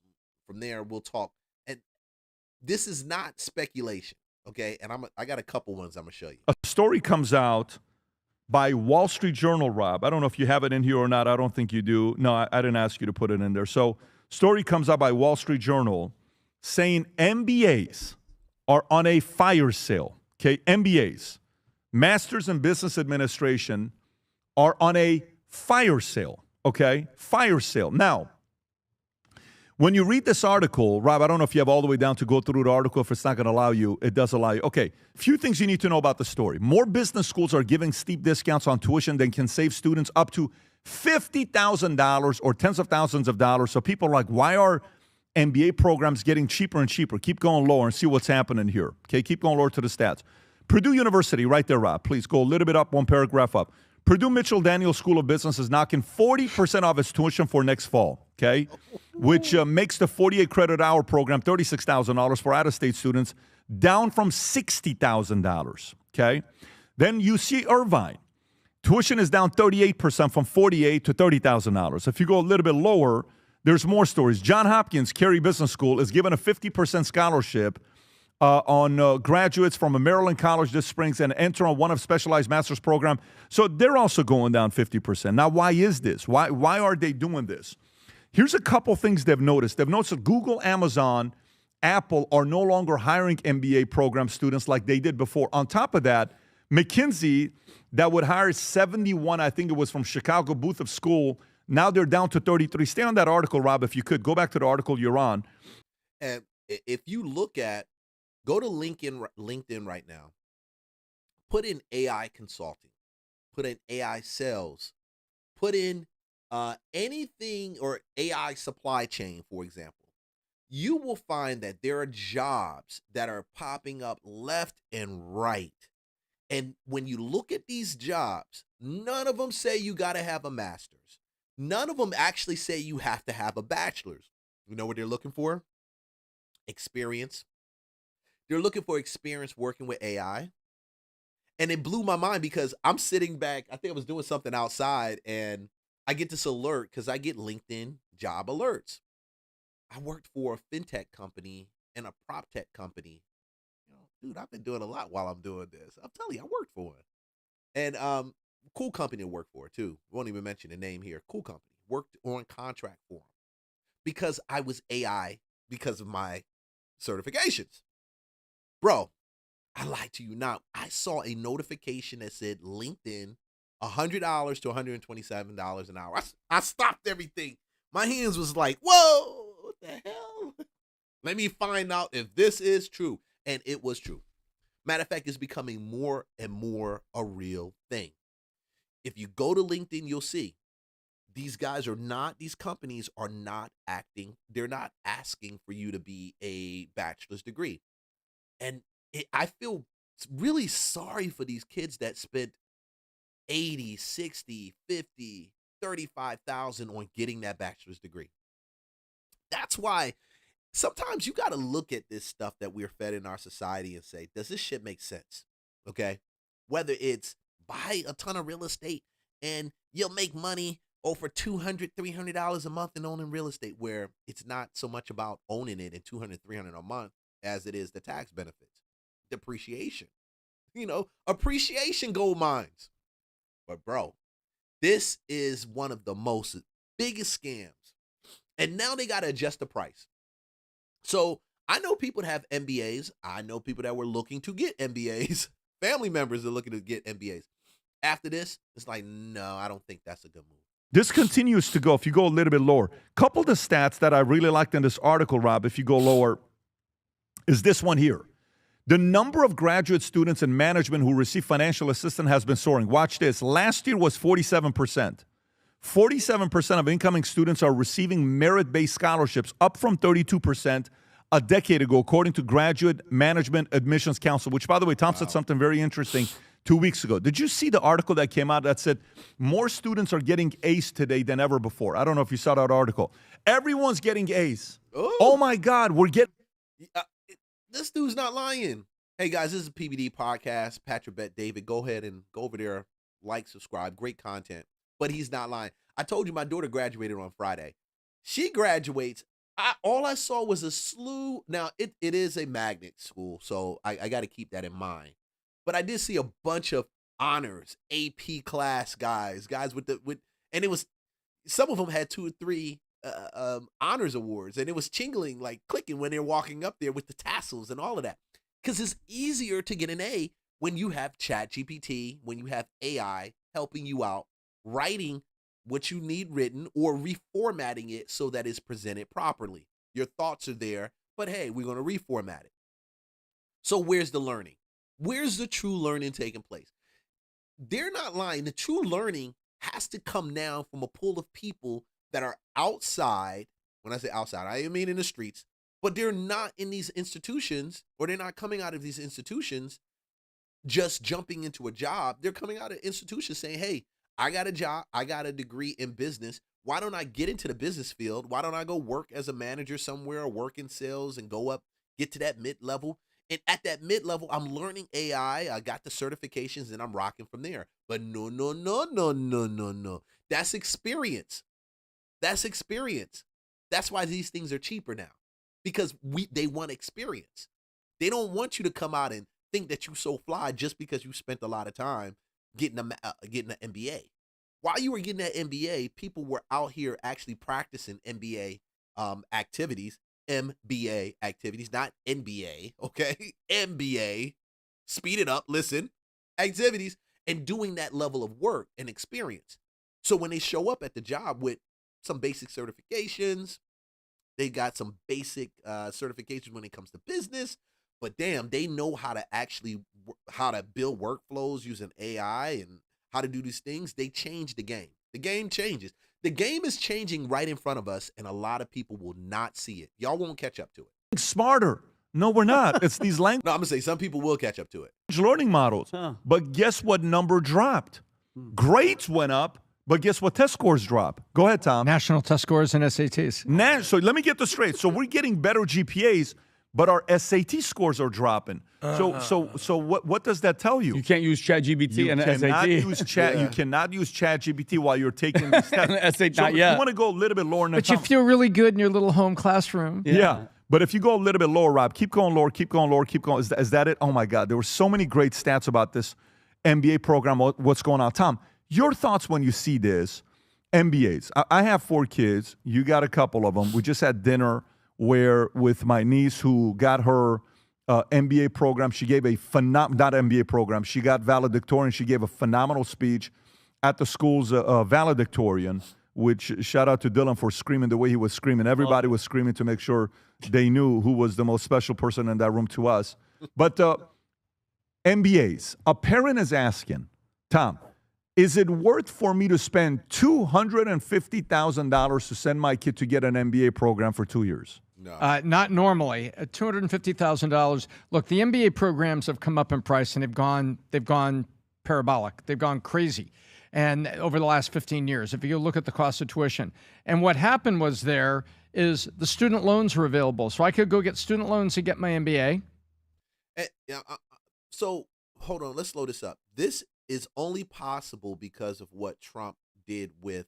from there we'll talk. And this is not speculation, okay? And I got a couple ones I'm going to show you. A story comes out by Wall Street Journal, Rob. I don't know if you have it in here or not. I don't think you do. No, I didn't ask you to put it in there. So, story comes out by Wall Street Journal saying MBAs are on a fire sale. Okay, MBAs, Masters in Business Administration, are on a fire sale. Okay, fire sale. Now, When you read this article, Rob, I don't know if you have all the way down to go through the article. If it's not going to allow you, it does allow you. Okay, few things you need to know about the story. More business schools are giving steep discounts on tuition than can save students up to $50,000 or tens of thousands of dollars. So people are like, why are MBA programs getting cheaper and cheaper? Keep going lower and see what's happening here. Okay, keep going lower to the stats. Purdue University, right there, Rob. Please go a little bit up, one paragraph up. Purdue Mitchell Daniels School of Business is knocking 40% off its tuition for next fall, okay? Which makes the 48 credit hour program $36,000 for out-of-state students, down from $60,000, okay? Then UC Irvine. Tuition is down 38% from $48,000 to $30,000. If you go a little bit lower, there's more stories. Johns Hopkins Carey Business School is given a 50% scholarship on graduates from a Maryland college this spring and enter on one of specialized master's program. So they're also going down 50%. Now, why is this? Why are they doing this? Here's a couple things they've noticed. They've noticed that Google, Amazon, Apple are no longer hiring MBA program students like they did before. On top of that, McKinsey, that would hire 71, I think it was from Chicago Booth of School, now they're down to 33. Stay on that article, Rob, if you could. Go back to the article you're on. And if you look at, go to LinkedIn right now, put in AI consulting, put in AI sales, put in anything or AI supply chain, for example. You will find that there are jobs that are popping up left and right. And when you look at these jobs, none of them say you got to have a master's. None of them actually say you have to have a bachelor's. You know what they're looking for? Experience. They're looking for experience working with AI. And it blew my mind because I'm sitting back, I think I was doing something outside, and I get this alert because I get LinkedIn job alerts. I worked for a fintech company and a prop tech company. You know, dude, I've been doing a lot while I'm doing this. I'm telling you, I worked for it. And cool company to work for too. Won't even mention the name here. Cool company. Worked on contract for them because I was AI because of my certifications. Bro, I lied to you not. I saw a notification that said LinkedIn, $100 to $127 an hour. I stopped everything. My hands was like, whoa, what the hell? Let me find out if this is true. And it was true. Matter of fact, it's becoming more and more a real thing. If you go to LinkedIn, you'll see these companies are not acting, they're not asking for you to be a bachelor's degree. And I feel really sorry for these kids that spent 80, 60, 50, 35,000 on getting that bachelor's degree. That's why sometimes you got to look at this stuff that we're fed in our society and say, does this shit make sense? Okay. Whether it's buy a ton of real estate and you'll make money over $200, $300 a month in owning real estate, where it's not so much about owning it and $200, $300 a month as it is the tax benefits, depreciation, appreciation gold mines. But bro, this is one of the most biggest scams. And now they got to adjust the price. So I know people that have MBAs. I know people that were looking to get MBAs. Family members are looking to get MBAs. After this, it's like, no, I don't think that's a good move. This continues to go. If you go a little bit lower, couple of the stats that I really liked in this article, Rob, if you go lower, is this one here. The number of graduate students in management who receive financial assistance has been soaring. Watch this. Last year was 47%. 47% of incoming students are receiving merit-based scholarships, up from 32% a decade ago, according to Graduate Management Admissions Council, which, by the way, Tom said something very interesting 2 weeks ago. Did you see the article that came out that said more students are getting A's today than ever before? I don't know if you saw that article. Everyone's getting A's. Ooh. Oh, my God. We're getting... This dude's not lying. Hey, guys, this is a PBD podcast. Patrick Bet David. Go ahead and go over there, like, subscribe. Great content. But he's not lying. I told you my daughter graduated on Friday. She graduates. All I saw was a slew. Now, it is a magnet school, so I got to keep that in mind. But I did see a bunch of honors, AP class guys with and it was, some of them had 2 or 3 honors awards, and it was jingling, like clicking when they're walking up there with the tassels and all of that. Because it's easier to get an A when you have ChatGPT, when you have AI helping you out, writing what you need written or reformatting it so that it's presented properly. Your thoughts are there, but hey, we're going to reformat it. So where's the learning? Where's the true learning taking place? They're not lying. The true learning has to come down from a pool of people that are outside. When I say outside, I mean in the streets, but they're not in these institutions, or they're not coming out of these institutions just jumping into a job. They're coming out of institutions saying, hey, I got a job, I got a degree in business. Why don't I get into the business field? Why don't I go work as a manager somewhere, or work in sales and go up, get to that mid-level? And at that mid-level, I'm learning AI. I got the certifications and I'm rocking from there. But no. That's experience. That's experience. That's why these things are cheaper now, because they want experience. They don't want you to come out and think that you so fly just because you spent a lot of time getting an MBA. While you were getting that MBA, people were out here actually practicing MBA activities, MBA activities, not NBA, okay? MBA, speed it up, listen, activities, and doing that level of work and experience. So when they show up at the job with some basic certifications, they got some basic certifications when it comes to business, but damn, they know how to how to build workflows using AI and how to do these things. They change the game. The game changes. The game is changing right in front of us, and a lot of people will not see it. Y'all won't catch up to it. Smarter. No, we're not. It's these language No, I'm going to say some people will catch up to it. learning models. But guess what number dropped? Grades went up, but guess what test scores drop? Go ahead, Tom. National test scores and SATs. So let me get this straight. So we're getting better GPAs, but our SAT scores are dropping. So what does that tell you? You can't use ChatGPT and SAT. You cannot use ChatGPT while you're taking these tests. SAT, not yet. You want to go a little bit lower. But you feel really good in your little home classroom. Yeah. But if you go a little bit lower, Rob, keep going lower, keep going lower, keep going. Is that it? Oh, my God. There were so many great stats about this MBA program, what's going on. Tom, your thoughts when you see this, MBAs. I have 4 kids. You got a couple of them. We just had dinner with my niece who got her MBA program. She gave not MBA program. She got valedictorian. She gave a phenomenal speech at the school's valedictorian, which shout out to Dylan for screaming the way he was screaming. Everybody was screaming to make sure they knew who was the most special person in that room to us. But MBAs, a parent is asking, Tom, is it worth for me to spend $250,000 to send my kid to get an MBA program for 2 years? No. Not normally. $250,000. Look, the MBA programs have come up in price and they've gone parabolic. They've gone crazy. And over the last 15 years, if you look at the cost of tuition. And what happened was the student loans were available. So I could go get student loans to get my MBA. So hold on, let's slow this up. This is only possible because of what Trump did with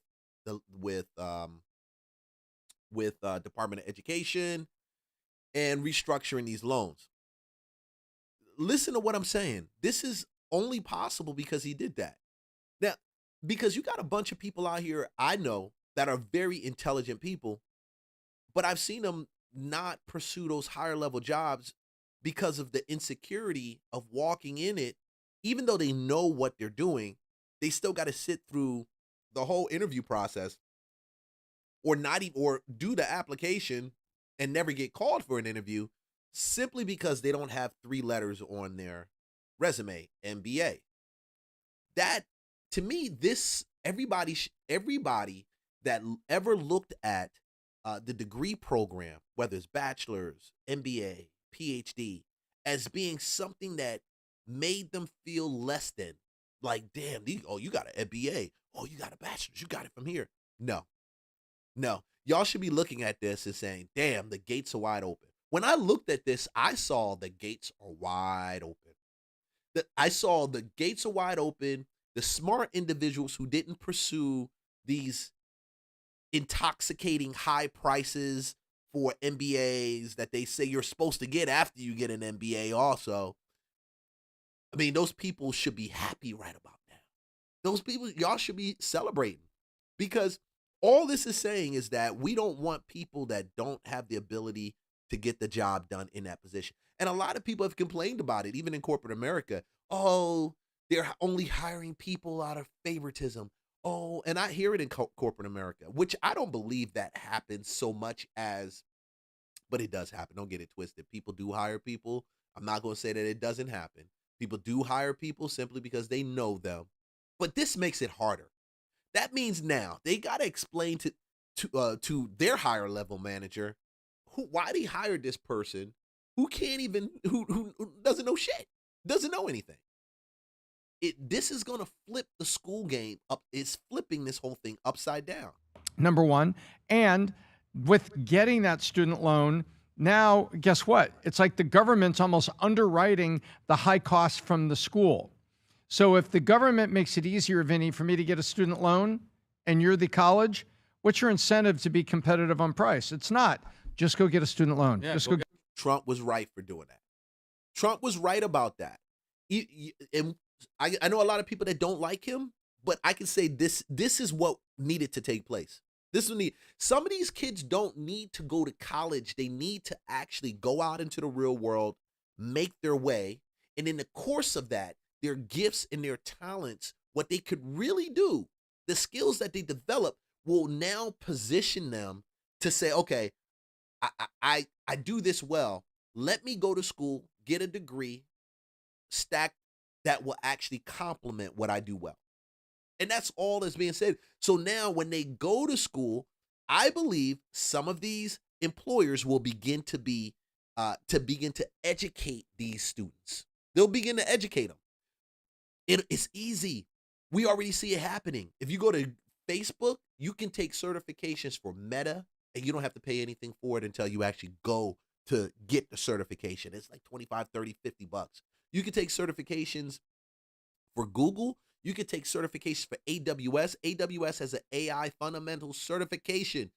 Department of Education and restructuring these loans. Listen to what I'm saying. This is only possible because he did that. Now, because you got a bunch of people out here I know that are very intelligent people, but I've seen them not pursue those higher level jobs because of the insecurity of walking in it. Even though they know what they're doing, they still got to sit through the whole interview process or do the application and never get called for an interview simply because they don't have 3 letters on their resume, MBA. That, to me, everybody that ever looked at the degree program, whether it's bachelor's, MBA, PhD, as being something that made them feel less than, like, damn, you got an MBA, you got a bachelor's, you got it from here. No, y'all should be looking at this and saying, damn, the gates are wide open. When I looked at this, I saw the gates are wide open. I saw the gates are wide open. The smart individuals who didn't pursue these intoxicating high prices for MBAs that they say you're supposed to get after you get an MBA also. I mean, those people should be happy right about now. Those people, y'all should be celebrating, because all this is saying is that we don't want people that don't have the ability to get the job done in that position. And a lot of people have complained about it, even in corporate America. Oh, they're only hiring people out of favoritism. Oh, and I hear it in corporate America, which I don't believe that happens so much as but it does happen. Don't get it twisted. People do hire people. I'm not going to say that it doesn't happen. People do hire people simply because they know them. But this makes it harder. That means now they got to explain to their higher level manager why they hired this person who can't even, who doesn't know shit, doesn't know anything. This is going to flip the school game up. It's flipping this whole thing upside down. Number one. And with getting that student loan, now, guess what? It's like the government's almost underwriting the high cost from the school. So if the government makes it easier, Vinny, for me to get a student loan and you're the college, what's your incentive to be competitive on price? It's not. Just go get a student loan. Yeah, Just go. Trump was right for doing that. Trump was right about that. And I know a lot of people that don't like him, but I can say this is what needed to take place. This will need. Some of these kids don't need to go to college. They need to actually go out into the real world, make their way, and in the course of that, their gifts and their talents, what they could really do, the skills that they develop will now position them to say, okay, I do this well. Let me go to school, get a degree, stack that will actually complement what I do well. And that's all that's being said. So now when they go to school, I believe some of these employers will begin to educate these students. They'll begin to educate them. It's easy. We already see it happening. If you go to Facebook, you can take certifications for Meta, and you don't have to pay anything for it until you actually go to get the certification. It's like 25, 30, 50 bucks. You can take certifications for Google. You can take certifications for AWS. AWS has an AI fundamental certification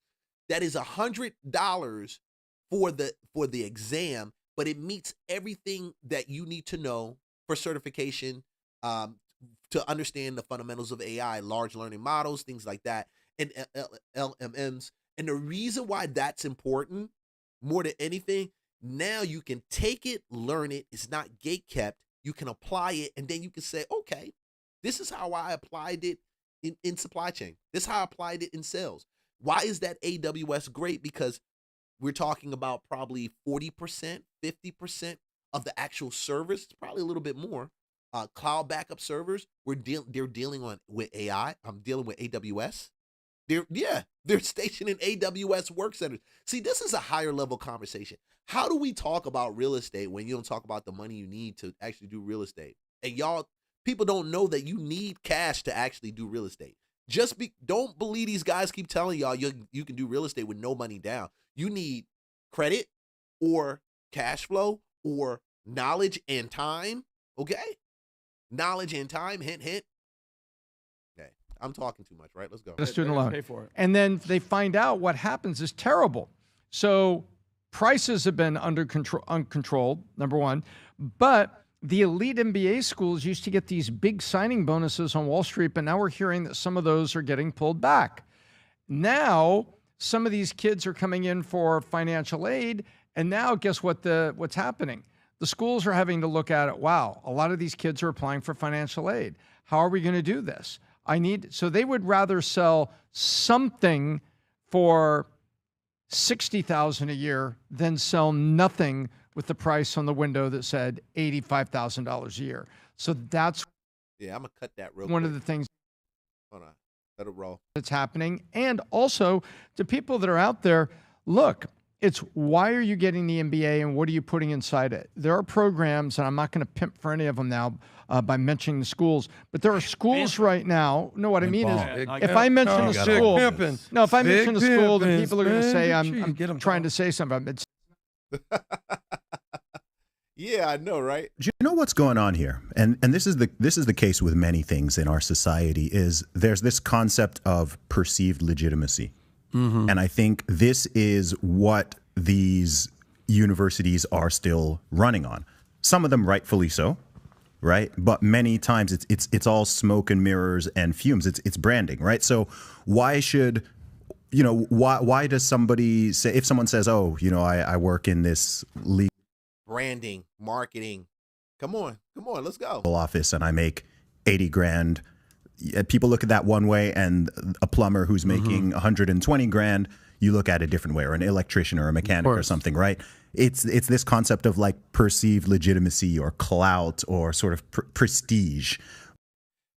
that is $100 for the exam, but it meets everything that you need to know for certification to understand the fundamentals of AI, large language models, things like that, and LMMs. And the reason why that's important, more than anything, now you can take it, learn it. It's not gatekept. You can apply it, and then you can say, okay, this is how I applied it in supply chain. This is how I applied it in sales. Why is that AWS great? Because we're talking about probably 40%, 50% of the actual servers, probably a little bit more. Cloud backup servers, they're dealing with AI. I'm dealing with AWS. They're stationed in AWS work centers. See, this is a higher level conversation. How do we talk about real estate when you don't talk about the money you need to actually do real estate? And people don't know that you need cash to actually do real estate. Don't believe these guys keep telling y'all you can do real estate with no money down. You need credit or cash flow or knowledge and time. Okay? Knowledge and time, hint, hint. Okay. I'm talking too much, right? Let's go. A student loan. Pay for it. And then they find out what happens is terrible. So prices have been uncontrolled, number one. But the elite MBA schools used to get these big signing bonuses on Wall Street, but now we're hearing that some of those are getting pulled back. Now, some of these kids are coming in for financial aid, and now guess what's happening? The schools are having to look at it. Wow, a lot of these kids are applying for financial aid. How are we going to do this? So they would rather sell something for $60,000 a year than sell nothing with the price on the window that said $85,000 a year. So that's I'm gonna cut that real one quick. of the things. Hold on, let it roll. That's happening. And also to people that are out there, look, it's why are you getting the MBA and what are you putting inside it? There are programs, and I'm not going to pimp for any of them now by mentioning the schools, but there are schools right now. No, what I mean is, if I mention a school, if I mention a school, then people are going to say I'm trying to say something. It's Yeah, I know, right? Do you know what's going on here? And this is the case with many things in our society. Is there's this concept of perceived legitimacy. Mm-hmm. And I think this is what these universities are still running on. Some of them rightfully so, right? But many times it's all smoke and mirrors and fumes. It's branding, right? So why does somebody say, if someone says, oh, I work in this legal branding, marketing, come on, let's go. office and I make 80 grand. People look at that one way, and a plumber who's making 120 grand, you look at it a different way, or an electrician or a mechanic or something, right? It's this concept of like perceived legitimacy or clout or sort of prestige.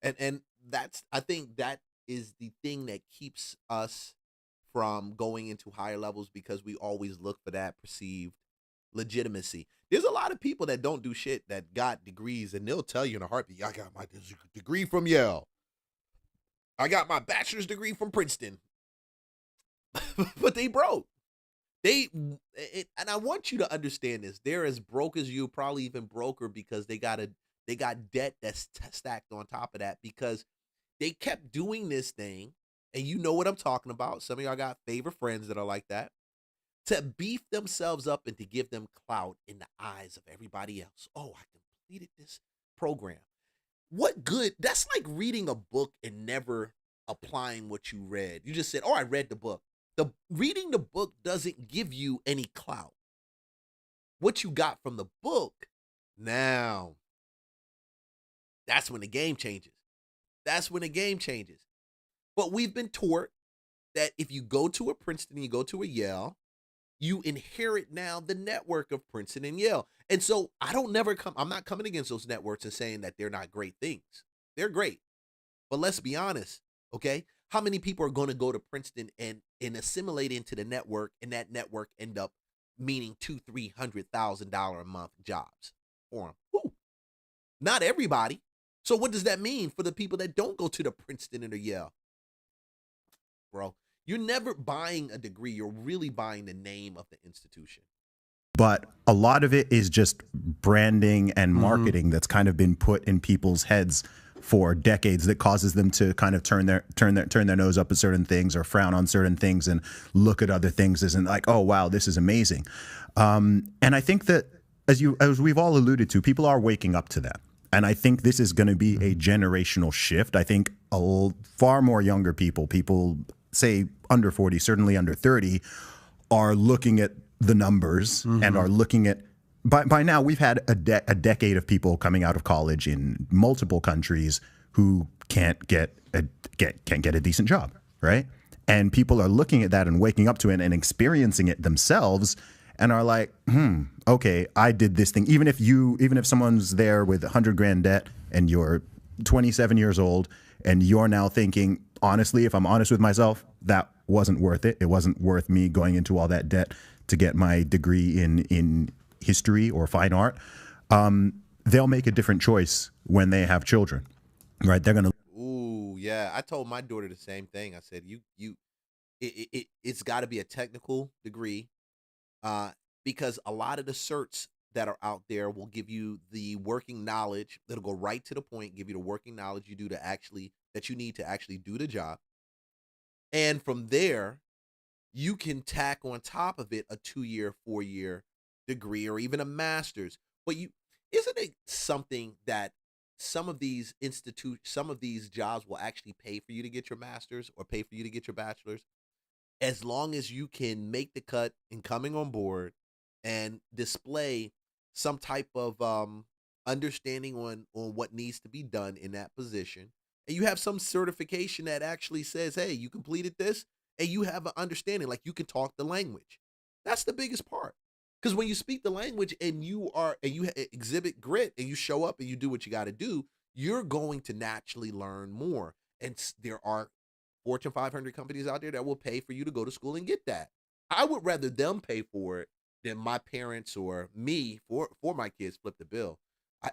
And that's, I think that is the thing that keeps us from going into higher levels, because we always look for that perceived legitimacy. There's a lot of people that don't do shit that got degrees, and they'll tell you in a heartbeat, I got my degree from Yale. I got my bachelor's degree from Princeton. But they broke. And I want you to understand this. They're as broke as you, probably even broker, because they got debt that's stacked on top of that, because they kept doing this thing, and you know what I'm talking about. Some of y'all got favorite friends that are like that, to beef themselves up and to give them clout in the eyes of everybody else. Oh, I completed this program. What good? That's like reading a book and never applying what you read. You just said, oh, I read the book. Reading the book doesn't give you any clout. What you got from the book, now, that's when the game changes. That's when the game changes. But we've been taught that if you go to a Princeton, you go to a Yale, you inherit now the network of Princeton and Yale. And so I'm not coming against those networks and saying that they're not great things. They're great. But let's be honest, okay? How many people are going to go to Princeton and assimilate into the network, and that network end up meaning $200,000-$300,000 a month jobs for them? Whew. Not everybody. So what does that mean for the people that don't go to the Princeton and the Yale? Bro, you're never buying a degree. You're really buying the name of the institution. But a lot of it is just branding and marketing that's kind of been put in people's heads for decades, that causes them to kind of turn their nose up at certain things, or frown on certain things, and look at other things as in like, oh wow, this is amazing. And I think that as we've all alluded to, people are waking up to that. And I think this is going to be a generational shift. I think far more younger people say under 40, certainly under 30, are looking at the numbers and are looking at, by now we've had a decade of people coming out of college in multiple countries who can't get a decent job, right? And people are looking at that and waking up to it and experiencing it themselves, and are like, okay, I did this thing. Even if someone's there with $100,000 debt and you're 27 years old, and you're now thinking, honestly, if I'm honest with myself, that wasn't worth it. It wasn't worth me going into all that debt to get my degree in history or fine art. They'll make a different choice when they have children, right? They're gonna. Ooh, yeah. I told my daughter the same thing. I said, it's got to be a technical degree. Because a lot of the certs that are out there will give you the working knowledge. That'll go right to the point, give you the working knowledge you need to actually do the job. And from there, you can tack on top of it a 2-year, 4-year degree, or even a master's. But isn't it something that some of these jobs will actually pay for you to get your master's or pay for you to get your bachelor's, as long as you can make the cut in coming on board and display some type of understanding on what needs to be done in that position. And you have some certification that actually says, hey, you completed this, and you have an understanding, like you can talk the language. That's the biggest part. Because when you speak the language and you exhibit grit and you show up and you do what you got to do, you're going to naturally learn more. And there are Fortune 500 companies out there that will pay for you to go to school and get that. I would rather them pay for it than my parents or me for my kids flip the bill.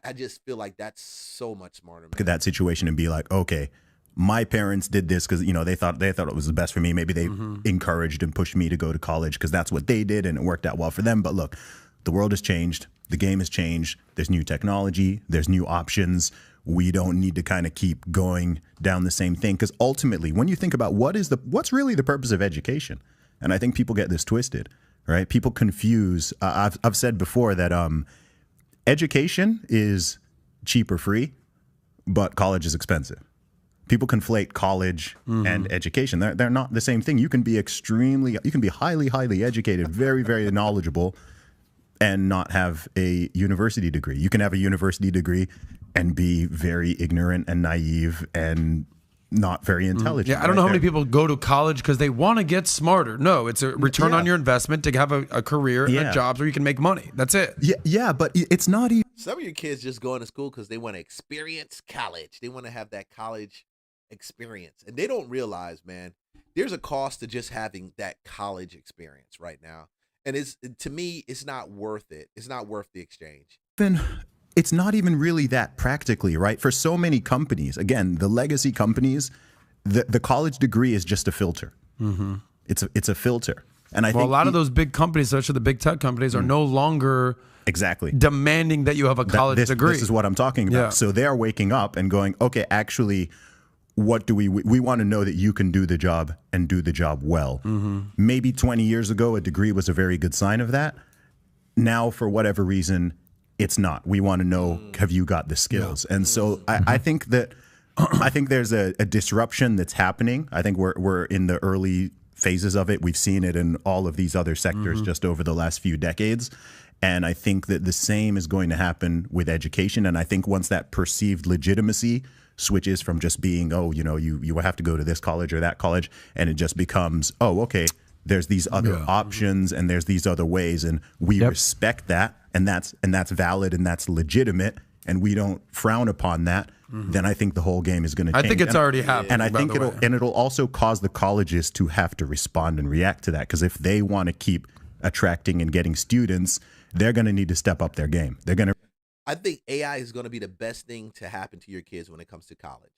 I just feel like that's so much smarter. Man. Look at that situation and be like, okay, my parents did this because they thought it was the best for me. Maybe they encouraged and pushed me to go to college because that's what they did and it worked out well for them. But look, the world has changed. The game has changed. There's new technology. There's new options. We don't need to kind of keep going down the same thing, because ultimately, when you think about what's really the purpose of education, and I think people get this twisted, right? People confuse. I've said before that education is cheap or free, but college is expensive. People conflate college and education. They're not the same thing. You can be highly, highly educated, very, very knowledgeable, and not have a university degree. You can have a university degree and be very ignorant and naive and not very intelligent. Yeah, I don't know how many They're- people go to college because they want to get smarter. No, it's a return on your investment to have a career and jobs where you can make money. That's it. Yeah, but it's not even. Some of your kids just going to school because they want to experience college. They want to have that college experience. And they don't realize, man, there's a cost to just having that college experience right now. And to me, it's not worth it. It's not worth the exchange. Then it's not even really that practically, right? For so many companies, again, the legacy companies, the college degree is just a filter. Mm-hmm. It's a filter. And I Well, think a lot of those big companies, especially the big tech companies, are no longer exactly demanding that you have a college degree. This is what I'm talking about. Yeah. So they're waking up and going, okay, actually, what do we want to know that you can do the job and do the job well. Mm-hmm. Maybe 20 years ago, a degree was a very good sign of that. Now, for whatever reason, it's not. We want to know, have you got the skills? And so I think that I think there's a disruption that's happening. I think we're in the early phases of it. We've seen it in all of these other sectors just over the last few decades. And I think that the same is going to happen with education. And I think once that perceived legitimacy switches from just being, oh, you have to go to this college or that college, and it just becomes, oh, okay, there's these other options and there's these other ways, and we respect that, and that's valid and that's legitimate, and we don't frown upon that. Then I think the whole game is going to change. I think it's already happened. And I think it'll also cause the colleges to have to respond and react to that, because if they want to keep attracting and getting students, they're going to need to step up their game. They're going to. I think AI is going to be the best thing to happen to your kids when it comes to college.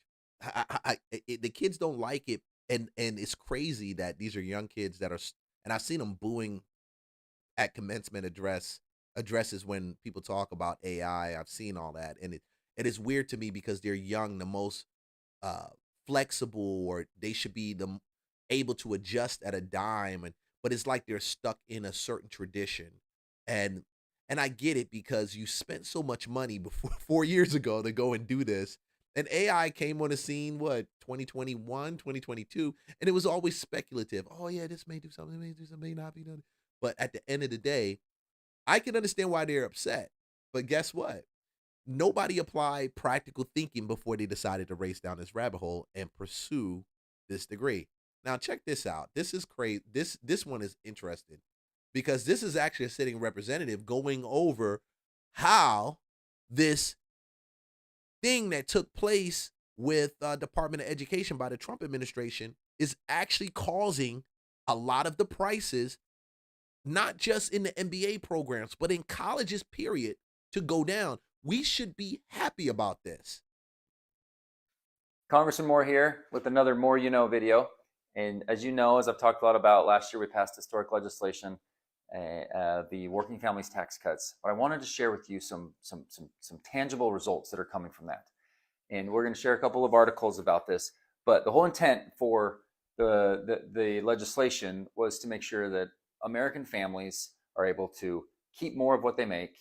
The kids don't like it, and it's crazy that these are young kids that are, and I've seen them booing at commencement addresses when people talk about AI. I've seen all that, and it is weird to me because they're young, the most flexible, or they should be able to adjust at a dime, but it's like they're stuck in a certain tradition. And I get it, because you spent so much money before 4 years ago to go and do this. And AI came on the scene, 2021, 2022, and it was always speculative. Oh yeah, this may do something, may not be done. But at the end of the day, I can understand why they're upset. But guess what? Nobody applied practical thinking before they decided to race down this rabbit hole and pursue this degree. Now check this out. This is crazy. This one is interesting, because this is actually a sitting representative going over how this thing that took place with Department of Education by the Trump administration is actually causing a lot of the prices, not just in the MBA programs, but in colleges, period, to go down. We should be happy about this. Congressman Moore here with another More You Know video. And as you know, as I've talked a lot about, last year we passed historic legislation, the working families tax cuts. But I wanted to share with you some tangible results that are coming from that. And we're going to share a couple of articles about this. But the whole intent for the legislation was to make sure that American families are able to keep more of what they make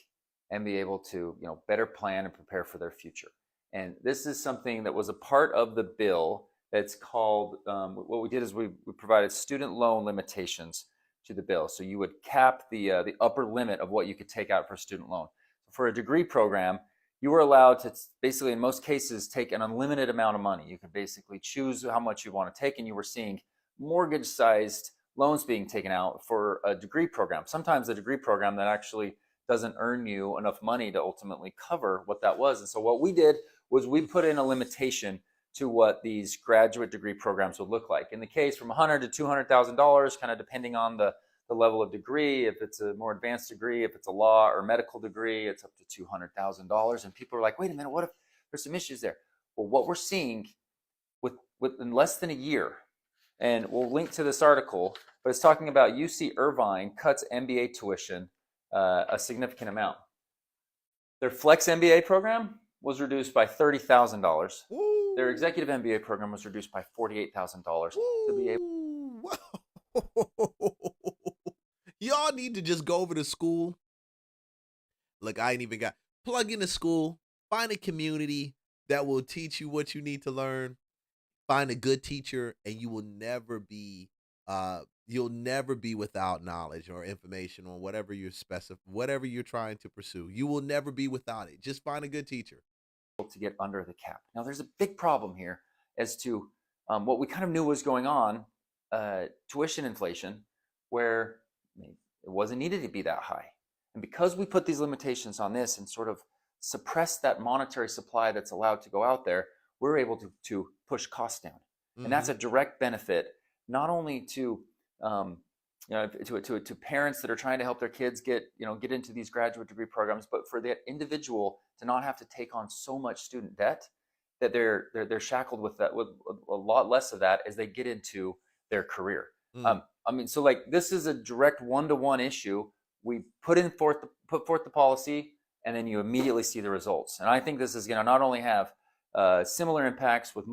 and be able to, better plan and prepare for their future. And this is something that was a part of the bill that's called, what we did is we provided student loan limitations to the bill. So you would cap the upper limit of what you could take out for a student loan. For a degree program, you were allowed to basically, in most cases, take an unlimited amount of money. You could basically choose how much you want to take, and you were seeing mortgage-sized loans being taken out for a degree program. Sometimes a degree program that actually doesn't earn you enough money to ultimately cover what that was. And so what we did was we put in a limitation to what these graduate degree programs would look like. In the case from $100,000 to $200,000, kind of depending on the level of degree. If it's a more advanced degree, if it's a law or medical degree, it's up to $200,000. And people are like, wait a minute, what if there's some issues there? Well, what we're seeing in less than a year, and we'll link to this article, but it's talking about UC Irvine cuts MBA tuition a significant amount. Their Flex MBA program was reduced by $30,000. Their executive MBA program was reduced by $48,000 to be able. Y'all need to just go over to school. Look, I ain't even got plug into school, find a community that will teach you what you need to learn. Find a good teacher, and you will never be without knowledge or information on whatever you're trying to pursue. You will never be without it. Just find a good teacher. To get under the cap. Now, there's a big problem here as to what we kind of knew was going on, tuition inflation, where it wasn't needed to be that high. And because we put these limitations on this and sort of suppress that monetary supply that's allowed to go out there, we're able to push costs down. And that's a direct benefit, not only to to parents that are trying to help their kids get into these graduate degree programs, but for the individual to not have to take on so much student debt that they're shackled with a lot less of that as they get into their career. I mean, so like this is a direct one-to-one issue. We put forth the policy, and then you immediately see the results. And I think this is going to not only have similar impacts with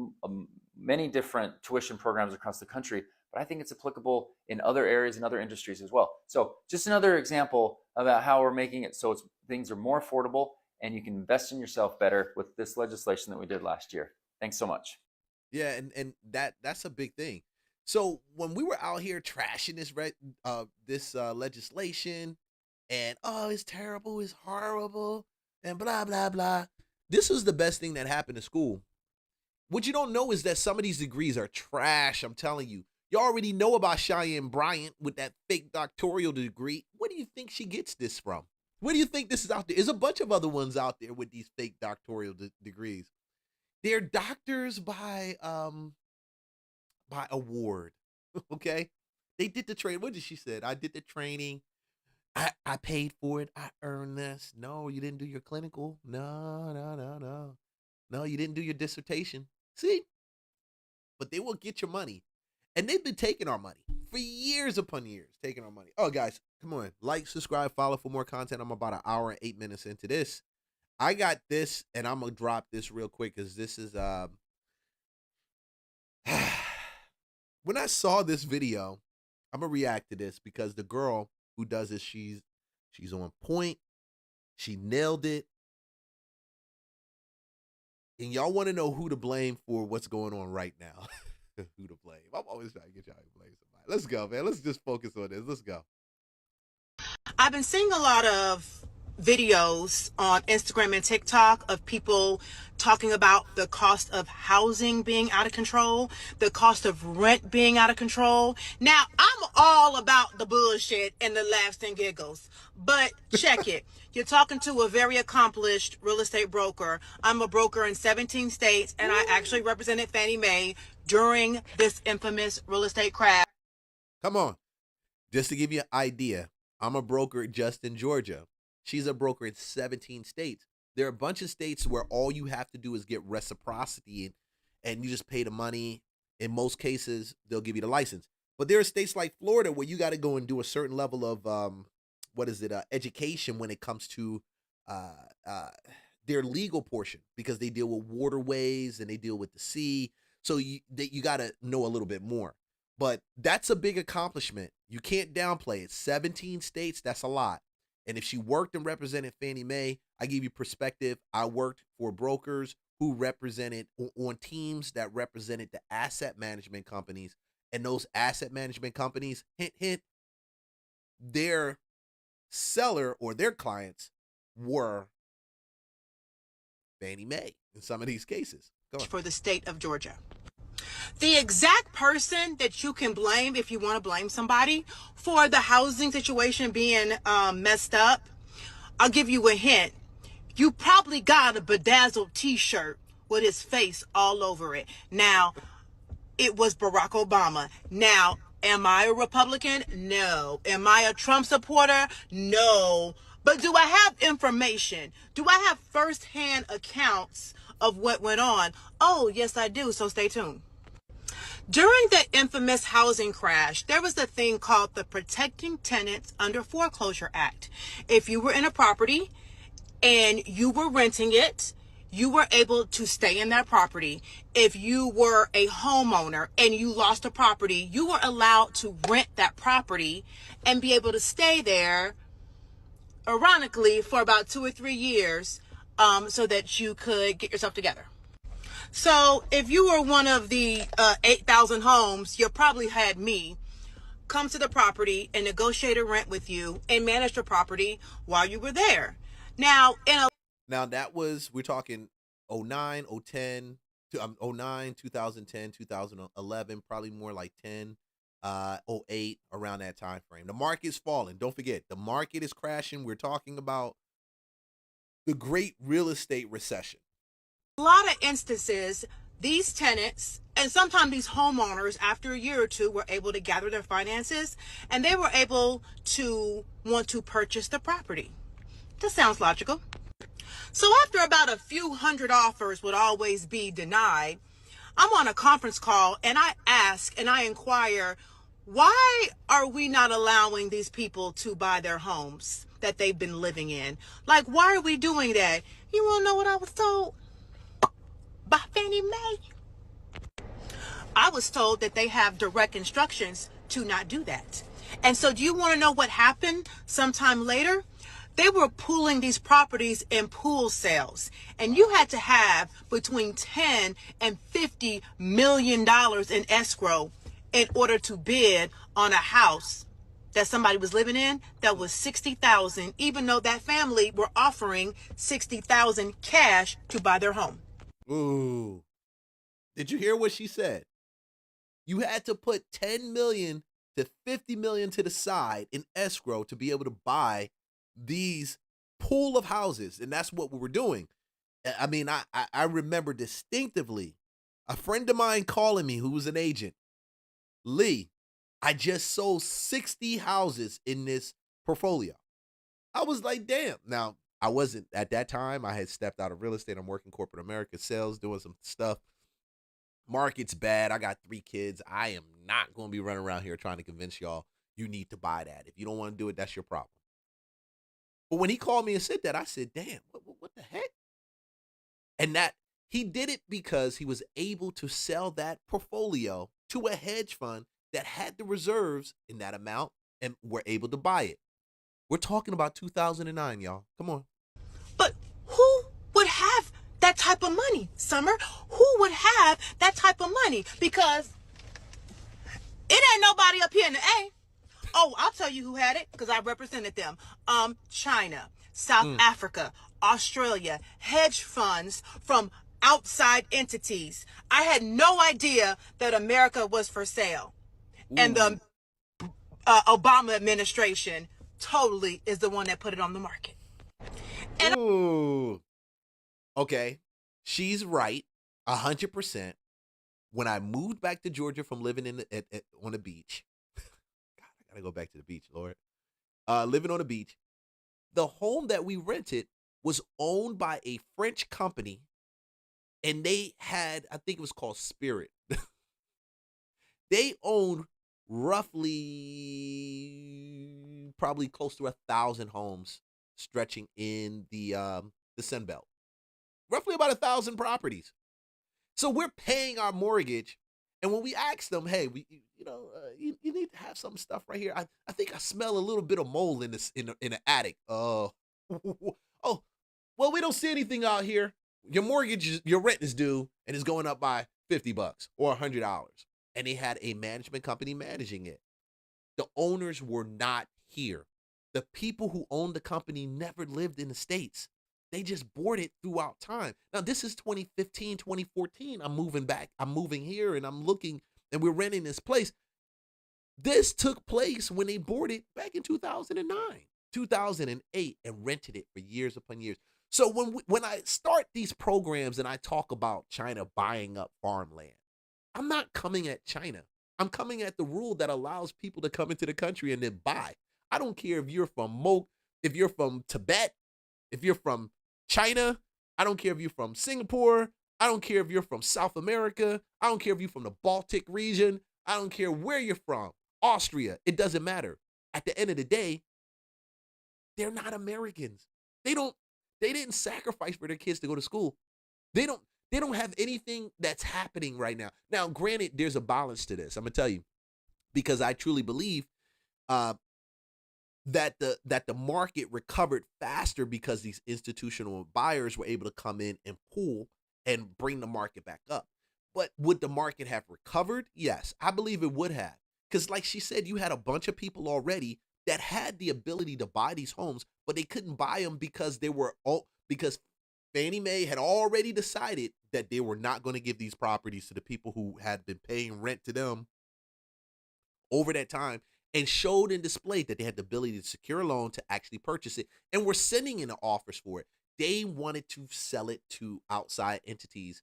many different tuition programs across the country, but I think it's applicable in other areas and other industries as well. So just another example about how we're making it so things are more affordable and you can invest in yourself better with this legislation that we did last year. Thanks so much. Yeah, and that's a big thing. So when we were out here trashing this legislation and it's terrible, it's horrible, and blah blah blah, this was the best thing that happened to school. What you don't know is that some of these degrees are trash. I'm telling you. You already know about Cheyenne Bryant with that fake doctoral degree. Where do you think she gets this from? Where do you think this is out there? There's a bunch of other ones out there with these fake doctoral degrees. They're doctors by award. Okay? They did the training. What did she say? I did the training. I paid for it. I earned this. No, you didn't do your clinical. No. No, you didn't do your dissertation. See? But they will get your money. And they've been taking our money for years upon years, taking our money. Oh, guys, come on. Like, subscribe, follow for more content. I'm about an hour and 8 minutes into this. I got this, and I'm going to drop this real quick because this is... when I saw this video, I'm going to react to this because the girl who does this, she's on point. She nailed it. And y'all want to know who to blame for what's going on right now. Who to blame? I'm always trying to get y'all to blame somebody. Let's go, man. Let's just focus on this. Let's go. I've been seeing a lot of videos on Instagram and TikTok of people talking about the cost of housing being out of control, the cost of rent being out of control. Now, I'm all about the bullshit and the laughs and giggles, but check it. You're talking to a very accomplished real estate broker. I'm a broker in 17 states, and I actually represented Fannie Mae during this infamous real estate crash. Come on. Just to give you an idea, I'm a broker just in Georgia. She's a broker in 17 states. There are a bunch of states where all you have to do is get reciprocity and you just pay the money. In most cases, they'll give you the license. But there are states like Florida where you got to go and do a certain level of, education when it comes to their legal portion because they deal with waterways and they deal with the sea. So you got to know a little bit more. But that's a big accomplishment. You can't downplay it. 17 states, that's a lot. And if she worked and represented Fannie Mae, I give you perspective. I worked for brokers who represented on teams that represented the asset management companies. And those asset management companies, hint, hint, their seller or their clients were Fannie Mae in some of these cases. Go on. For the state of Georgia. The exact person that you can blame, if you want to blame somebody, for the housing situation being messed up, I'll give you a hint. You probably got a bedazzled t-shirt with his face all over it. Now, it was Barack Obama. Now, am I a Republican? No. Am I a Trump supporter? No. But do I have information? Do I have firsthand accounts of what went on? Oh, yes, I do. So stay tuned. During the infamous housing crash, there was a thing called the Protecting Tenants Under Foreclosure Act. If you were in a property and you were renting it, you were able to stay in that property. If you were a homeowner and you lost a property, you were allowed to rent that property and be able to stay there, ironically, for about 2 or 3 years, so that you could get yourself together. So if you were one of the 8,000 homes, you probably had me come to the property and negotiate a rent with you and manage the property while you were there. Now, that was, we're talking 09, 010, 09, 2010, 2011, probably more like 10, 08, around that time frame. The market's falling. Don't forget, the market is crashing. We're talking about the great real estate recession. A lot of instances, these tenants and sometimes these homeowners, after a year or two, were able to gather their finances and they were able to want to purchase the property. That sounds logical. So after about a few hundred offers would always be denied, I'm on a conference call and I ask and I inquire, why are we not allowing these people to buy their homes that they've been living in? Like, why are we doing that? You want to know what I was told? By Fannie Mae. I was told that they have direct instructions to not do that. And so do you want to know what happened sometime later? They were pooling these properties in pool sales, and you had to have between 10 and 50 million dollars in escrow in order to bid on a house that somebody was living in that was $60,000, even though that family were offering $60,000 cash to buy their home. Ooh. Did you hear what she said? You had to put 10 million to 50 million to the side in escrow to be able to buy these pool of houses, and that's what we were doing. I mean, I remember distinctively a friend of mine calling me who was an agent. Lee, I just sold 60 houses in this portfolio. I was like, damn. Now, I wasn't at that time. I had stepped out of real estate. I'm working corporate America sales, doing some stuff. Market's bad. I got 3 kids. I am not going to be running around here trying to convince y'all you need to buy that. If you don't want to do it, that's your problem. But when he called me and said that, I said, damn, what the heck? And that he did it because he was able to sell that portfolio to a hedge fund that had the reserves in that amount and were able to buy it. We're talking about 2009, y'all. Come on. But who would have that type of money, Summer? Who would have that type of money? Because it ain't nobody up here in the A. Oh, I'll tell you who had it because I represented them. China, South Africa, Australia, hedge funds from outside entities. I had no idea that America was for sale. Ooh. And the Obama administration totally is the one that put it on the market. And ooh. Okay. She's right. 100%. When I moved back to Georgia from living on the beach, I go back to the beach, Lord. Living on the beach. The home that we rented was owned by a French company, and they had, I think it was called Spirit. They owned roughly, probably close to 1,000 homes stretching in the Sun Belt. Roughly about 1,000 properties. So we're paying our mortgage. And when we asked them, hey, you need to have some stuff right here. I think I smell a little bit of mold in the attic. Oh, well, we don't see anything out here. Your rent is due and it's going up by $50 or $100. And they had a management company managing it. The owners were not here. The people who owned the company never lived in the States. They just bought it throughout time. Now, this is 2015, 2014. I'm moving back. I'm moving here and I'm looking and we're renting this place. This took place when they bought it back in 2009, 2008, and rented it for years upon years. So when I start these programs and I talk about China buying up farmland, I'm not coming at China. I'm coming at the rule that allows people to come into the country and then buy. I don't care if you're from if you're from Tibet, if you're from China, I don't care if you're from Singapore, I don't care if you're from South America, I don't care if you're from the Baltic region, I don't care where you're from, Austria, it doesn't matter. At the end of the day, they're not Americans. They didn't sacrifice for their kids to go to school. They don't have anything that's happening right now. Now, granted, there's a balance to this. I'm gonna tell you, because I truly believe that the market recovered faster because these institutional buyers were able to come in and pool and bring the market back up. But would the market have recovered? Yes, I believe it would have. Because like she said, you had a bunch of people already that had the ability to buy these homes, but they couldn't buy them because Fannie Mae had already decided that they were not going to give these properties to the people who had been paying rent to them over that time, and showed and displayed that they had the ability to secure a loan to actually purchase it, and were sending in the offers for it. They wanted to sell it to outside entities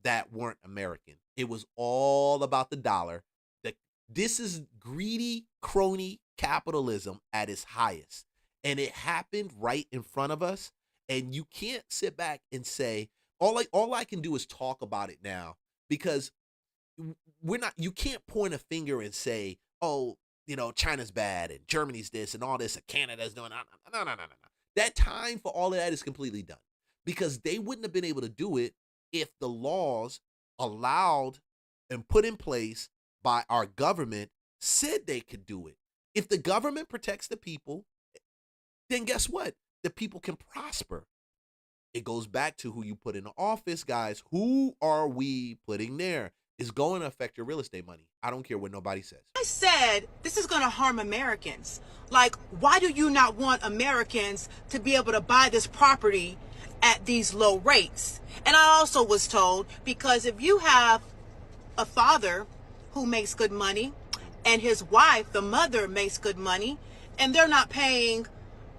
that weren't American. It was all about the dollar. This is greedy crony capitalism at its highest. And it happened right in front of us. And you can't sit back and say, all I can do is talk about it now, because you can't point a finger and say, oh, China's bad and Germany's this and all this and Canada's doing no. That time for all of that is completely done, because they wouldn't have been able to do it if the laws allowed and put in place by our government said they could do it. If the government protects the people, then guess what? The people can prosper. It goes back to who you put in the office, guys. Who are we putting there? Is going to affect your real estate money. I don't care what nobody says. I said this is going to harm Americans. Like, why do you not want Americans to be able to buy this property at these low rates? And I also was told, because if you have a father who makes good money and his wife, the mother, makes good money, and they're not paying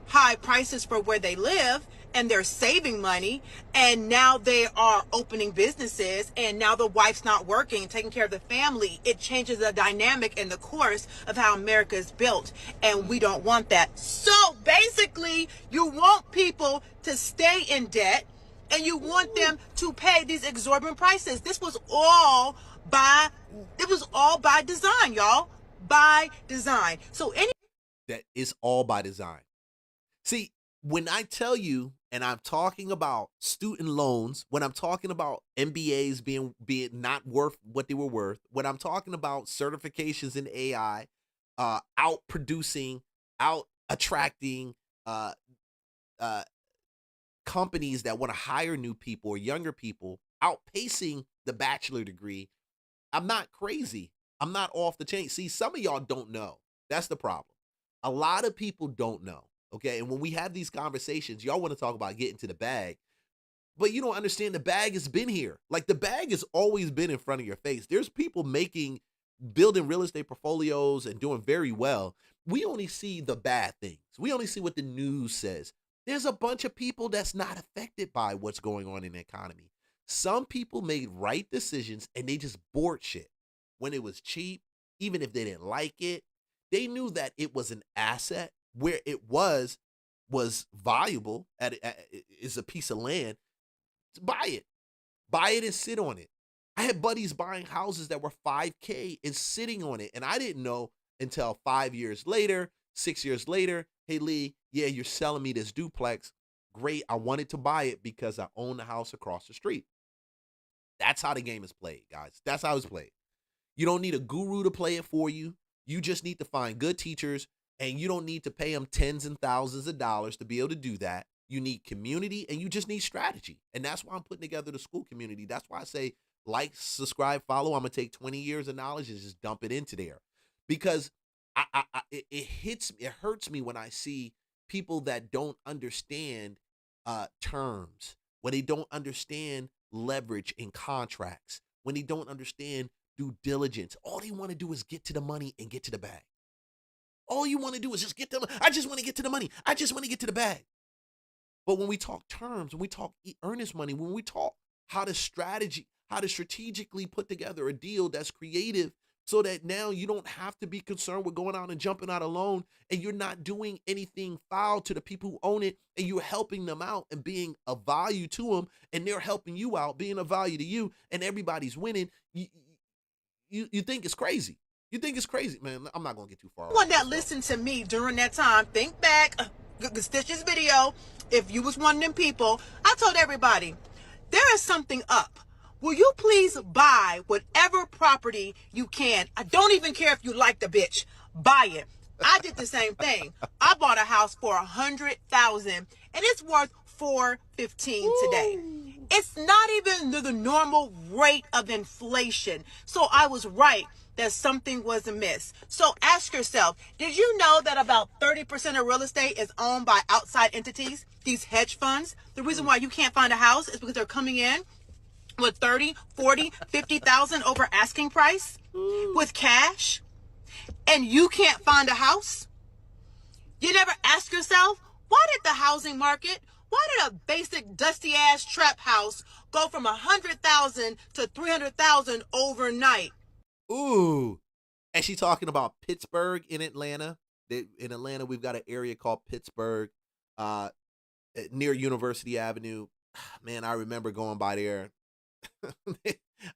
high prices for where they live, and they're saving money, and now they are opening businesses, and now the wife's not working, taking care of the family, it changes the dynamic and the course of how America is built, and we don't want that. So basically, you want people to stay in debt, and you want them to pay these exorbitant prices. This was all by design, y'all. By design. So that is all by design. See, when I tell you, and I'm talking about student loans, when I'm talking about MBAs being not worth what they were worth, when I'm talking about certifications in AI, out producing, out attracting companies that want to hire new people or younger people, outpacing the bachelor degree, I'm not crazy. I'm not off the chain. See, some of y'all don't know. That's the problem. A lot of people don't know. Okay, and when we have these conversations, y'all want to talk about getting to the bag, but you don't understand the bag has been here. Like, the bag has always been in front of your face. There's people building real estate portfolios and doing very well. We only see the bad things. We only see what the news says. There's a bunch of people that's not affected by what's going on in the economy. Some people made right decisions and they just bought shit when it was cheap, even if they didn't like it. They knew that it was an asset. Where it was valuable is a piece of land. Buy it and sit on it. I had buddies buying houses that were $5K and sitting on it, and I didn't know until 5 years later, 6 years later. Hey Lee, yeah, you're selling me this duplex. Great, I wanted to buy it because I own the house across the street. That's how the game is played, guys. That's how it's played. You don't need a guru to play it for you. You just need to find good teachers. And you don't need to pay them tens and thousands of dollars to be able to do that. You need community, and you just need strategy. And that's why I'm putting together the school community. That's why I say like, subscribe, follow. I'm going to take 20 years of knowledge and just dump it into there. Because it hurts me when I see people that don't understand terms, when they don't understand leverage in contracts, when they don't understand due diligence. All they want to do is get to the money and get to the bag. All you want to do is just get the money. I just want to get to the money. I just want to get to the bag. But when we talk terms, when we talk earnest money, when we talk how to strategically put together a deal that's creative so that now you don't have to be concerned with going out and jumping out alone, and you're not doing anything foul to the people who own it, and you're helping them out and being of value to them, and they're helping you out, being of value to you, and everybody's winning. You think it's crazy. You think it's crazy, man. I'm not going to get too far. One that listened to me during that time, think back, Stitch's video. If you was one of them people, I told everybody, there is something up. Will you please buy whatever property you can? I don't even care if you like the bitch. Buy it. I did the same thing. I bought a house for $100,000 and it's worth $415 today. It's not even the normal rate of inflation. So I was right. that something was amiss. So ask yourself, did you know that about 30% of real estate is owned by outside entities, these hedge funds? The reason why you can't find a house is because they're coming in with 30, 40, 50,000 over asking price with cash, and you can't find a house? You never ask yourself, why did the housing market, why did a basic dusty ass trap house go from 100,000 to 300,000 overnight? Ooh. And she talking about Pittsburgh in Atlanta. In Atlanta, we've got an area called Pittsburgh, near University Avenue. Man, I remember going by there.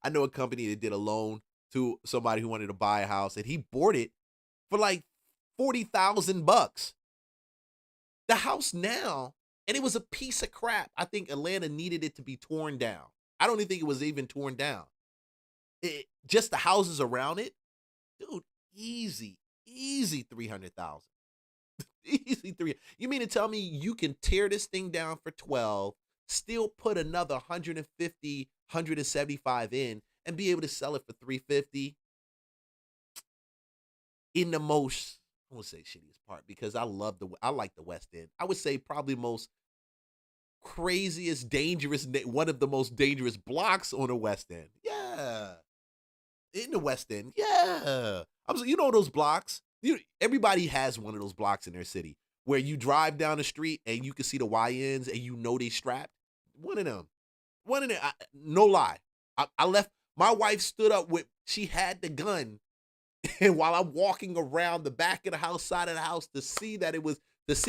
I know a company that did a loan to somebody who wanted to buy a house, and he bought it for like $40,000. The house now, and it was a piece of crap. I think Atlanta needed it to be torn down. I don't even think it was even torn down. Just the houses around it, dude, easy 300,000. Easy 3. You mean to tell me you can tear this thing down for 12, still put another 150, 175 in, and be able to sell it for 350 in the most, I won't say shittiest part, because I like the West End. I would say probably most craziest, dangerous, one of the most dangerous blocks on the West End. Yeah. In the West End. Yeah. You know those blocks? Everybody has one of those blocks in their city where you drive down the street and you can see the YNs and you know they strapped. One of them. No lie. I left, my wife stood up she had the gun. And while I'm walking around the back of the house, side of the house, to see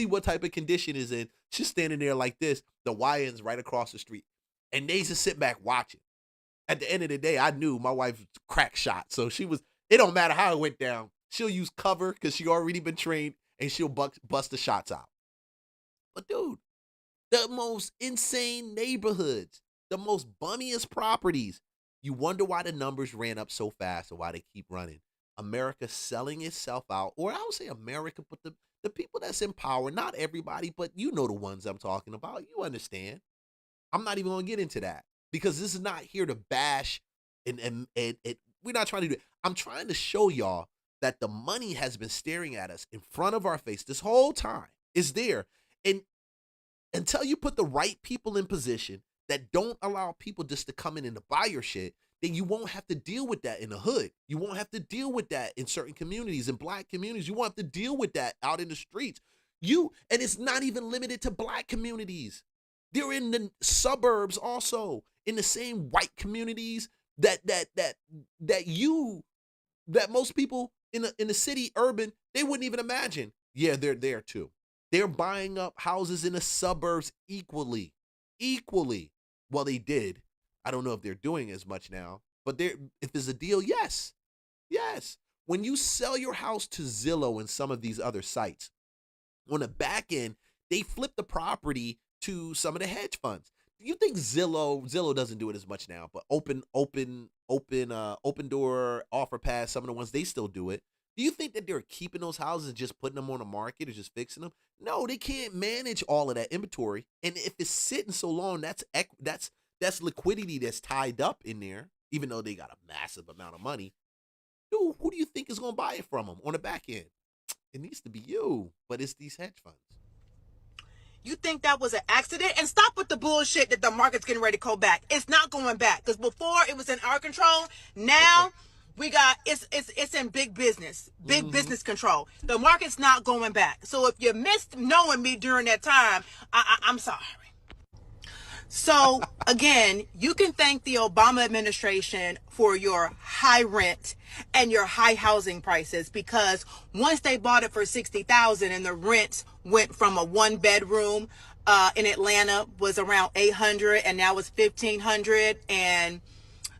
what type of condition is in, she's standing there like this, the YN's right across the street. And they just sit back watching. At the end of the day, I knew my wife was crack shot. So it don't matter how it went down. She'll use cover because she already been trained, and she'll bust the shots out. But dude, the most insane neighborhoods, the most bummiest properties, you wonder why the numbers ran up so fast or why they keep running. America selling itself out, or I would say America, but the people that's in power, not everybody, but you know the ones I'm talking about. You understand. I'm not even going to get into that because this is not here to bash and we're not trying to do it. I'm trying to show y'all that the money has been staring at us in front of our face this whole time. It's there. And until you put the right people in position that don't allow people just to come in and to buy your shit, then you won't have to deal with that in the hood. You won't have to deal with that in certain communities, in black communities. You won't have to deal with that out in the streets. And it's not even limited to black communities. They're in the suburbs also, in the same white communities that most people in the city, urban, they wouldn't even imagine. Yeah, they're there too. They're buying up houses in the suburbs equally. Well, they did. I don't know if they're doing as much now, but if there's a deal, yes. When you sell your house to Zillow and some of these other sites, on the back end, they flip the property to some of the hedge funds. Do you think Zillow doesn't do it as much now, but open door, offer pass, some of the ones, they still do it. Do you think that they're keeping those houses and just putting them on the market or just fixing them? No, they can't manage all of that inventory. And if it's sitting so long, that's liquidity that's tied up in there, even though they got a massive amount of money. Dude, who do you think is going to buy it from them on the back end? It needs to be you, but it's these hedge funds. You think that was an accident? And stop with the bullshit that the market's getting ready to go back. It's not going back, because before it was in our control. Now it's in big business, business control. The market's not going back. So if you missed knowing me during that time, I'm sorry. So again, you can thank the Obama administration for your high rent and your high housing prices, because once they bought it for $60,000 and the rent went from a 1-bedroom in Atlanta was around $800 and now it's $1,500, and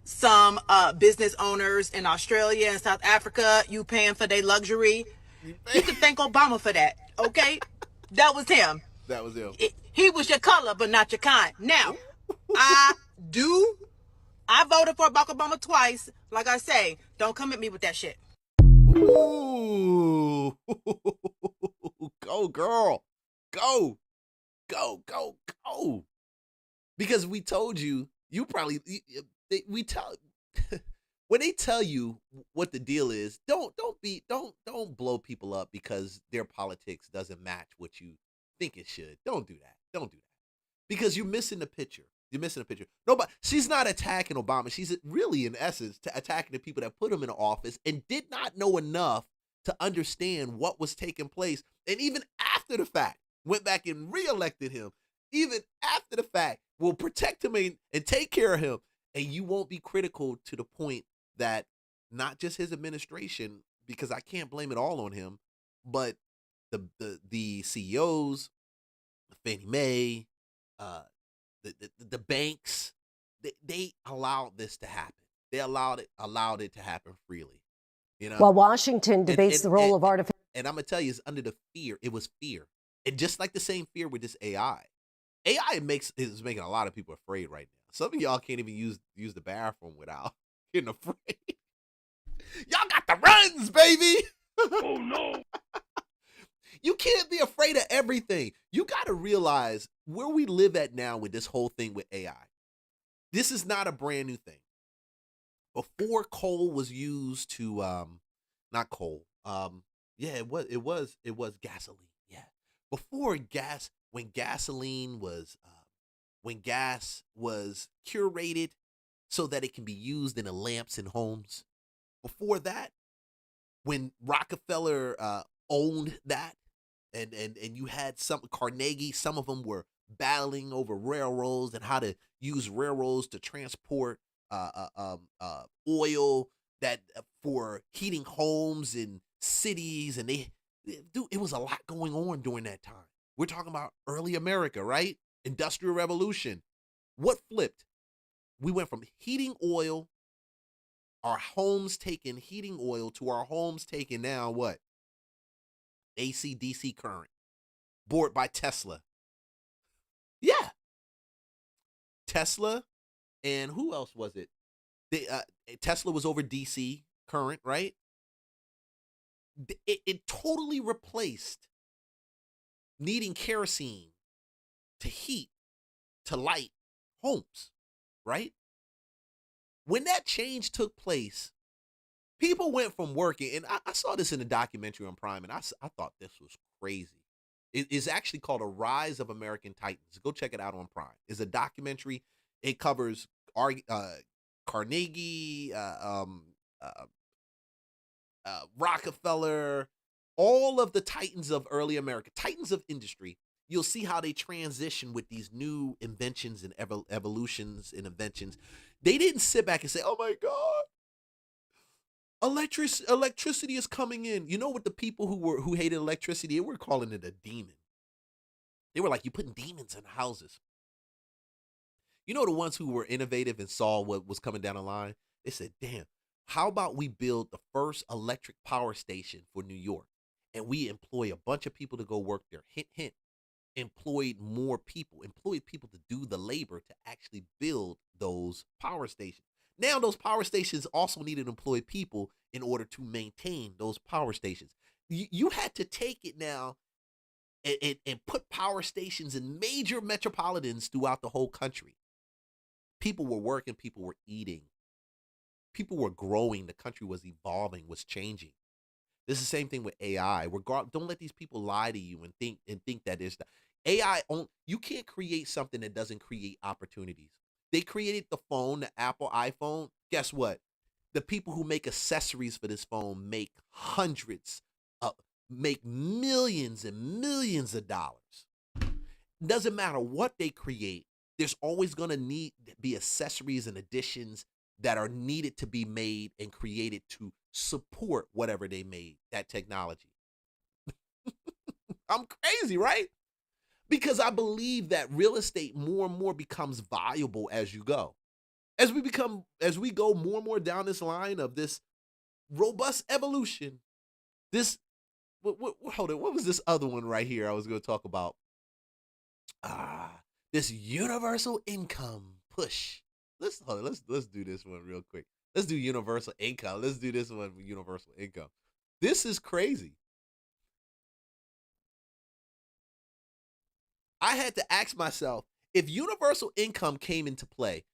some business owners in Australia and South Africa, you paying for their luxury. You can thank Obama for that. Okay, that was him. He was your color, but not your kind. Now, I voted for Barack Obama twice. Like I say, don't come at me with that shit. Ooh. Go, girl. Go. Because we told you, when they tell you what the deal is, don't blow people up because their politics doesn't match what you think it should. Don't do that. Don't do that. Because you're missing the picture. You're missing the picture. Nobody. She's not attacking Obama. She's really, in essence, attacking the people that put him in office and did not know enough to understand what was taking place. And even after the fact, went back and reelected him. Even after the fact, will protect him and take care of him. And you won't be critical to the point that not just his administration, because I can't blame it all on him, but the CEOs, Fannie Mae, the banks, they allowed this to happen. They allowed it to happen freely. You know, while Washington debates the role of artificial. And I'm gonna tell you, it's under the fear. It was fear, and just like the same fear with this AI. AI is making a lot of people afraid right now. Some of y'all can't even use the bathroom without getting afraid. Y'all got the runs, baby. Oh no. You can't be afraid of everything. You got to realize where we live at now with this whole thing with AI. This is not a brand new thing. Before coal was used to not coal. It was gasoline. Yeah. Before gas, when gas was curated so that it can be used in the lamps in homes. Before that, when Rockefeller owned that, and you had some Carnegie, some of them were battling over railroads and how to use railroads to transport oil that for heating homes in cities, and it was a lot going on during that time. We're talking about early America, right? Industrial Revolution. What flipped? We went from heating oil, our homes taking heating oil, to our homes taking now what? AC DC current. Bought by Tesla. Yeah. Tesla, and who else was it? Tesla was over DC current, right? It totally replaced needing kerosene to heat, to light homes, right? When that change took place, people went from working, and I saw this in a documentary on Prime, and I thought this was crazy. It is actually called A Rise of American Titans. Go check it out on Prime. It's a documentary. It covers Carnegie, Rockefeller, all of the titans of early America, titans of industry. You'll see how they transition with these new inventions and evolutions and inventions. They didn't sit back and say, oh my God, electricity is coming in. You know what the people who hated electricity, they were calling it a demon. They were like, you're putting demons in houses. You know, the ones who were innovative and saw what was coming down the line? They said, damn, how about we build the first electric power station for New York, and we employ a bunch of people to go work there. Hint, hint. Employed people to do the labor to actually build those power stations. Now those power stations also needed to employ people in order to maintain those power stations. You had to take it now and put power stations in major metropolitans throughout the whole country. People were working, people were eating, people were growing, the country was evolving, was changing. This is the same thing with AI. Don't let these people lie to you and think that it's not. AI, you can't create something that doesn't create opportunities. They created the phone, the Apple iPhone. Guess what? The people who make accessories for this phone make make millions and millions of dollars. Doesn't matter what they create. There's always going to need to be accessories and additions that are needed to be made and created to support whatever they made, that technology. I'm crazy, right? Because I believe that real estate more and more becomes valuable as you go. As we go more and more down this line of this robust evolution, hold on, what was this other one right here I was going to talk about? This universal income push. Let's do this one real quick. Let's do universal income. Let's do this one with universal income. This is crazy. I had to ask myself, if universal income came into play,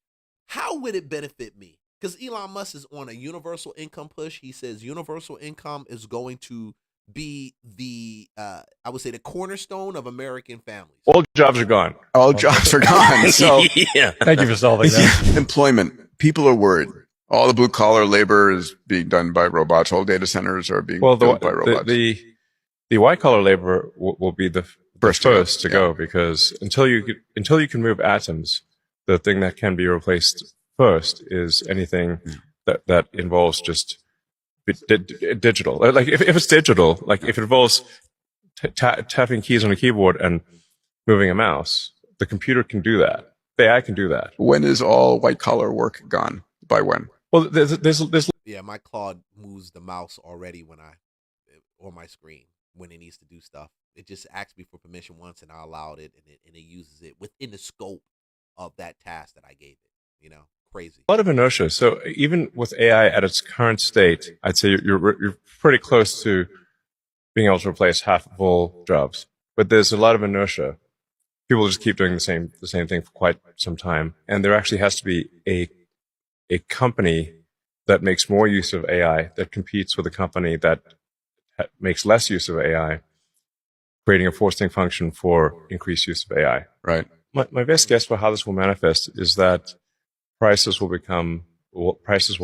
how would it benefit me? because Elon Musk is on a universal income push. He says universal income is going to be the I would say the cornerstone of American families. All jobs are gone. All jobs are gone. So yeah. Thank you for solving that. Employment. People are worried. All the blue collar labor is being done by robots. All data centers are being built by robots. The white collar labor will be the first to go, because until you can move atoms, the thing that can be replaced first is anything that involves just digital. Like if it's digital, like if it involves tapping keys on a keyboard and moving a mouse, the computer can do that. The AI can do that. When is all white collar work gone? By when? Well, there's yeah, my Claude moves the mouse already when on my screen when it needs to do stuff. It just asks me for permission once, and I allowed it, and it uses it within the scope of that task that I gave it. You know, crazy. A lot of inertia. So even with AI at its current state, I'd say you're pretty close to being able to replace half of all jobs. But there's a lot of inertia. People just keep doing the same thing for quite some time, and there actually has to be a company that makes more use of AI that competes with a company that makes less use of AI, creating a forcing function for increased use of AI. Right. My best guess for how this will manifest is that prices will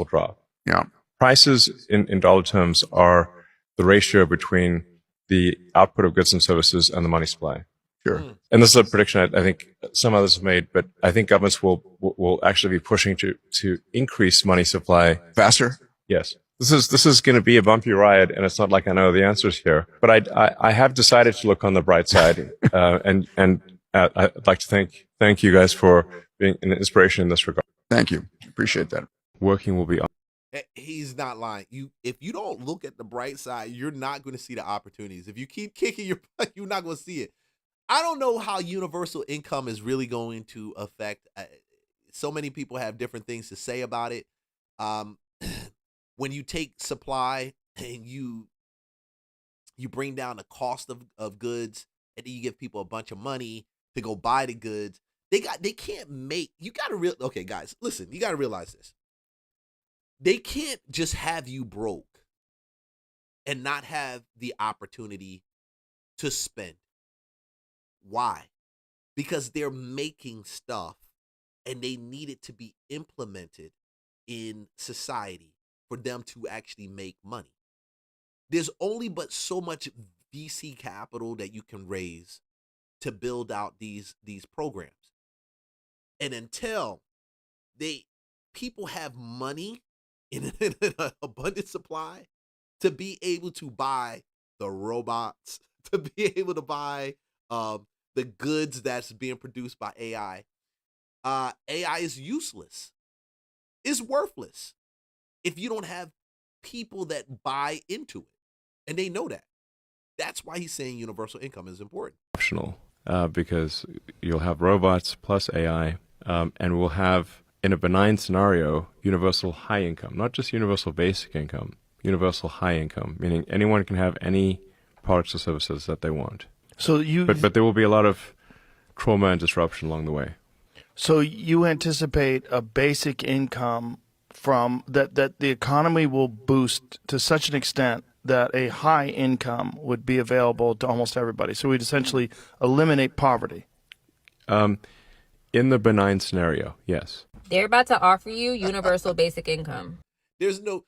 drop. Yeah. Prices in dollar terms are the ratio between the output of goods and services and the money supply. Sure. And this is a prediction I think some others have made, but I think governments will actually be pushing to increase money supply faster. Yes. This is going to be a bumpy ride, and it's not like I know the answers here. But I have decided to look on the bright side, and I'd like to thank you guys for being an inspiration in this regard. Thank you. Appreciate that. Working will be on. He's not lying. If you don't look at the bright side, you're not going to see the opportunities. If you keep kicking your butt, you're not going to see it. I don't know how universal income is really going to affect. So many people have different things to say about it. When you take supply and you bring down the cost of goods, and then you give people a bunch of money to go buy the goods, they can't make. You got to okay, guys, listen. You got to realize this. They can't just have you broke and not have the opportunity to spend. Why? Because they're making stuff and they need it to be implemented in society for them to actually make money. There's only but so much VC capital that you can raise to build out these programs. And until people have money in an abundant supply to be able to buy the robots, to be able to buy the goods that's being produced by AI. AI is useless. It's worthless if you don't have people that buy into it. And they know that. That's why he's saying universal income is important. Optional, because you'll have robots plus AI, and we'll have, in a benign scenario, universal high income, not just universal basic income, universal high income, meaning anyone can have any products or services that they want. So but there will be a lot of trauma and disruption along the way. So you anticipate a basic income from that the economy will boost to such an extent that a high income would be available to almost everybody. So we'd essentially eliminate poverty. In the benign scenario, yes. They're about to offer you universal basic income. There's no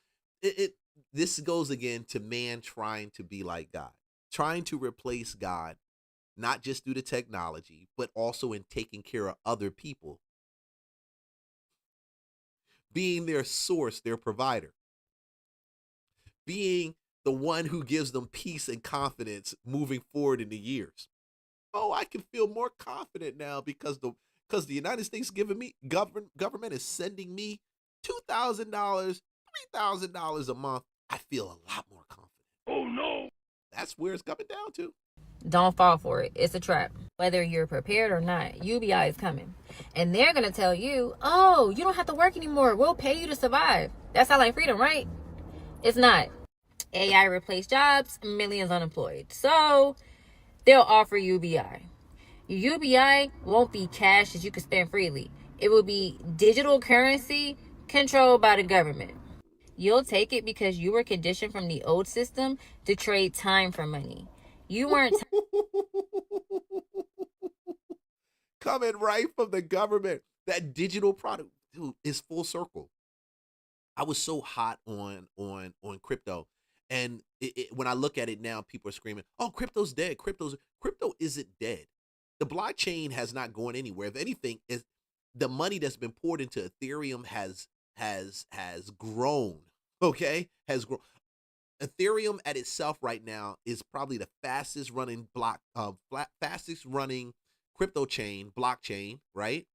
this goes again to man trying to be like God. Trying to replace God, not just through the technology, but also in taking care of other people. Being their source, their provider. Being the one who gives them peace and confidence moving forward in the years. Oh, I can feel more confident now because the United States government is sending me $2,000, $3,000 a month. I feel a lot more confident. Oh no. That's where it's coming down to. Don't fall for it. It's a trap. Whether you're prepared or not, UBI is coming. And they're going to tell you, oh, you don't have to work anymore. We'll pay you to survive. That sounds like freedom, right? It's not. AI replaced jobs, millions unemployed. So they'll offer UBI. Your UBI won't be cash that you can spend freely. It will be digital currency controlled by the government. You'll take it because you were conditioned from the old system to trade time for money. You weren't coming right from the government. That digital product, dude, is full circle. I was so hot on crypto, and when I look at it now, people are screaming, "Oh, crypto's dead! Crypto isn't dead. The blockchain has not gone anywhere. If anything, is the money that's been poured into Ethereum has grown. Okay, has grown. Ethereum at itself right now is probably the fastest running fastest running crypto chain, blockchain, right?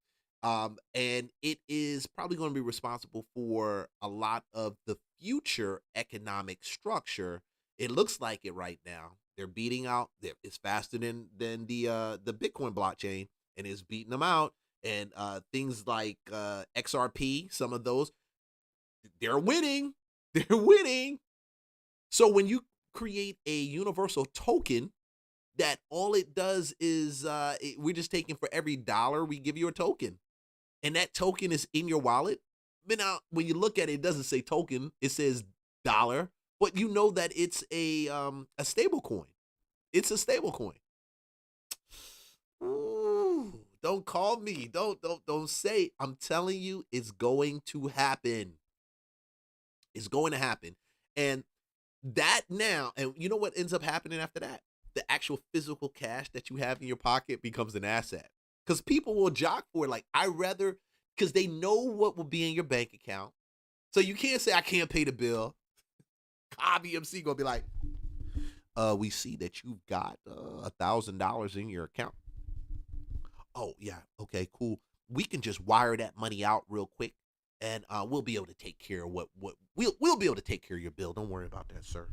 And it is probably going to be responsible for a lot of the future economic structure. It looks like it right now. They're beating out. It's faster than the Bitcoin blockchain, and it's beating them out. And things like XRP, some of those, they're winning. They're winning. So when you create a universal token, that all it does is we're just taking for every dollar we give you a token, and that token is in your wallet. But now, when you look at it, it doesn't say token; it says dollar. But you know that it's a stable coin. It's a stable coin. Ooh, don't call me. Don't say. I'm telling you, it's going to happen. It's going to happen, and that now, and you know what ends up happening after that? The actual physical cash that you have in your pocket becomes an asset, because people will jock for it. Like, because they know what will be in your bank account. So you can't say, I can't pay the bill. IBMC gonna be like, we see that you've got $1,000 in your account. Oh yeah, okay, cool. We can just wire that money out real quick, and we'll be able to take care of what we'll be able to take care of your bill. Don't worry about that, sir.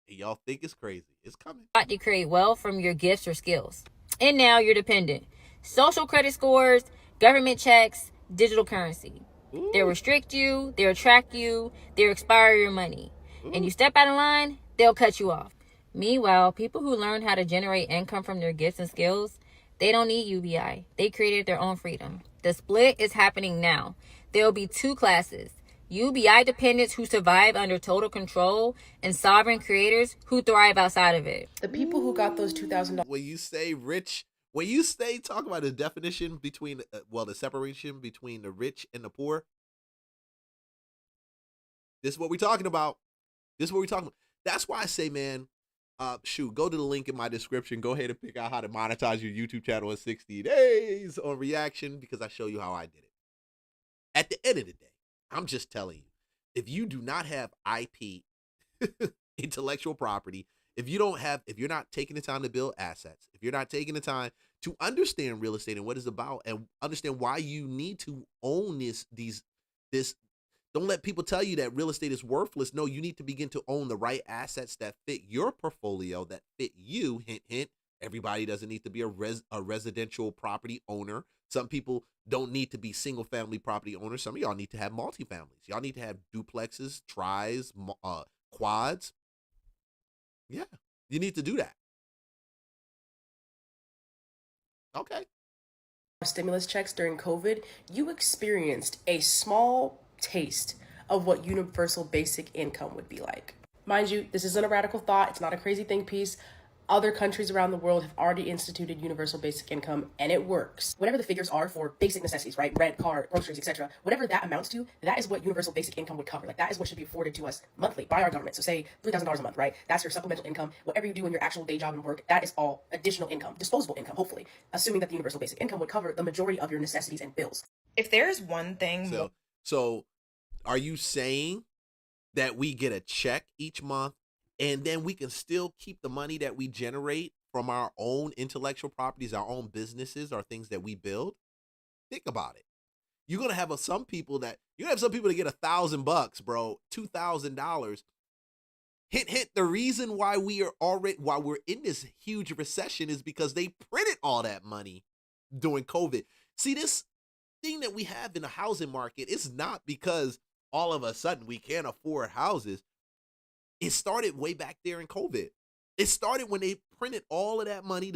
Y'all think it's crazy. It's coming. To create wealth from your gifts or skills. And now you're dependent. Social credit scores, government checks, digital currency. Ooh. They'll restrict you, they'll track you, they'll expire your money. Ooh. And you step out of line, they'll cut you off. Meanwhile, people who learn how to generate income from their gifts and skills, they don't need UBI. They created their own freedom. The split is happening now. There'll be two classes. UBI dependents who survive under total control, and sovereign creators who thrive outside of it. The people who got those $2,000. When you say rich, talk about the definition between, the separation between the rich and the poor. This is what we're talking about. That's why I say, man, go to the link in my description. Go ahead and pick out how to monetize your YouTube channel in 60 days on reaction, because I show you how I did it. At the end of the day, I'm just telling you, if you do not have IP, intellectual property, if you're not taking the time to build assets, if you're not taking the time to understand real estate and what it's about, and understand why you need to own this, don't let people tell you that real estate is worthless. No, you need to begin to own the right assets that fit your portfolio, that fit you. Hint, hint. Everybody doesn't need to be a residential property owner. Some people don't need to be single family property owners. Some of y'all need to have multifamilies. Y'all need to have duplexes, tris, quads. Yeah, you need to do that. Okay. Stimulus checks during COVID, you experienced a small taste of what universal basic income would be like. Mind you, this isn't a radical thought. It's not a crazy think piece. Other countries around the world have already instituted universal basic income, and it works. Whatever the figures are for basic necessities, right? Rent, car, groceries, etc. Whatever that amounts to, that is what universal basic income would cover. Like, that is what should be afforded to us monthly by our government. So say $3,000 a month, right? That's your supplemental income. Whatever you do in your actual day job and work, that is all additional income, disposable income, hopefully, assuming that the universal basic income would cover the majority of your necessities and bills. If there's one thing... So are you saying that we get a check each month, and then we can still keep the money that we generate from our own intellectual properties, our own businesses, our things that we build? Think about it. You're gonna have some people that get $1,000, bro, $2,000. Hint. The reason why we're in this huge recession is because they printed all that money during COVID. See, this thing that we have in the housing market is not because all of a sudden we can't afford houses. It started way back there in COVID. It started when they printed all of that money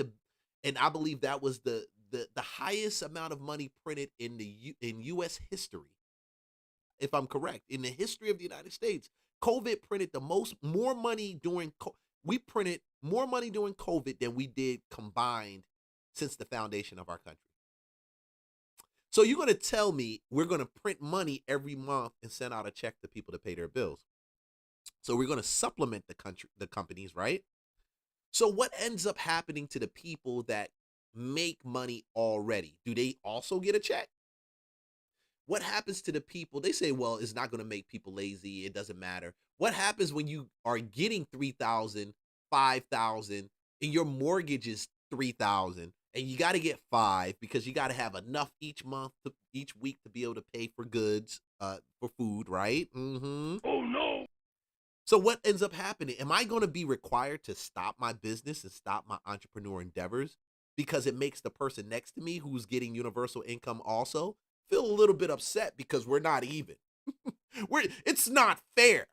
and I believe that was the the highest amount of money printed in in U.S. history, if I'm correct, in the history of the United States. COVID printed more money we printed more money during COVID than we did combined since the foundation of our country. So you're going to tell me we're going to print money every month and send out a check to people to pay their bills. So we're going to supplement the companies, right? So what ends up happening to the people that make money already? Do they also get a check? What happens to the people? They say, well, it's not going to make people lazy. It doesn't matter. What happens when you are getting $3,000, $5,000, and your mortgage is $3,000, and you got to get $5,000 because you got to have enough each week to be able to pay for goods, for food, right? Mm-hmm. Oh no! So what ends up happening? Am I going to be required to stop my business and stop my entrepreneur endeavors because it makes the person next to me who's getting universal income also feel a little bit upset because we're not even? It's not fair.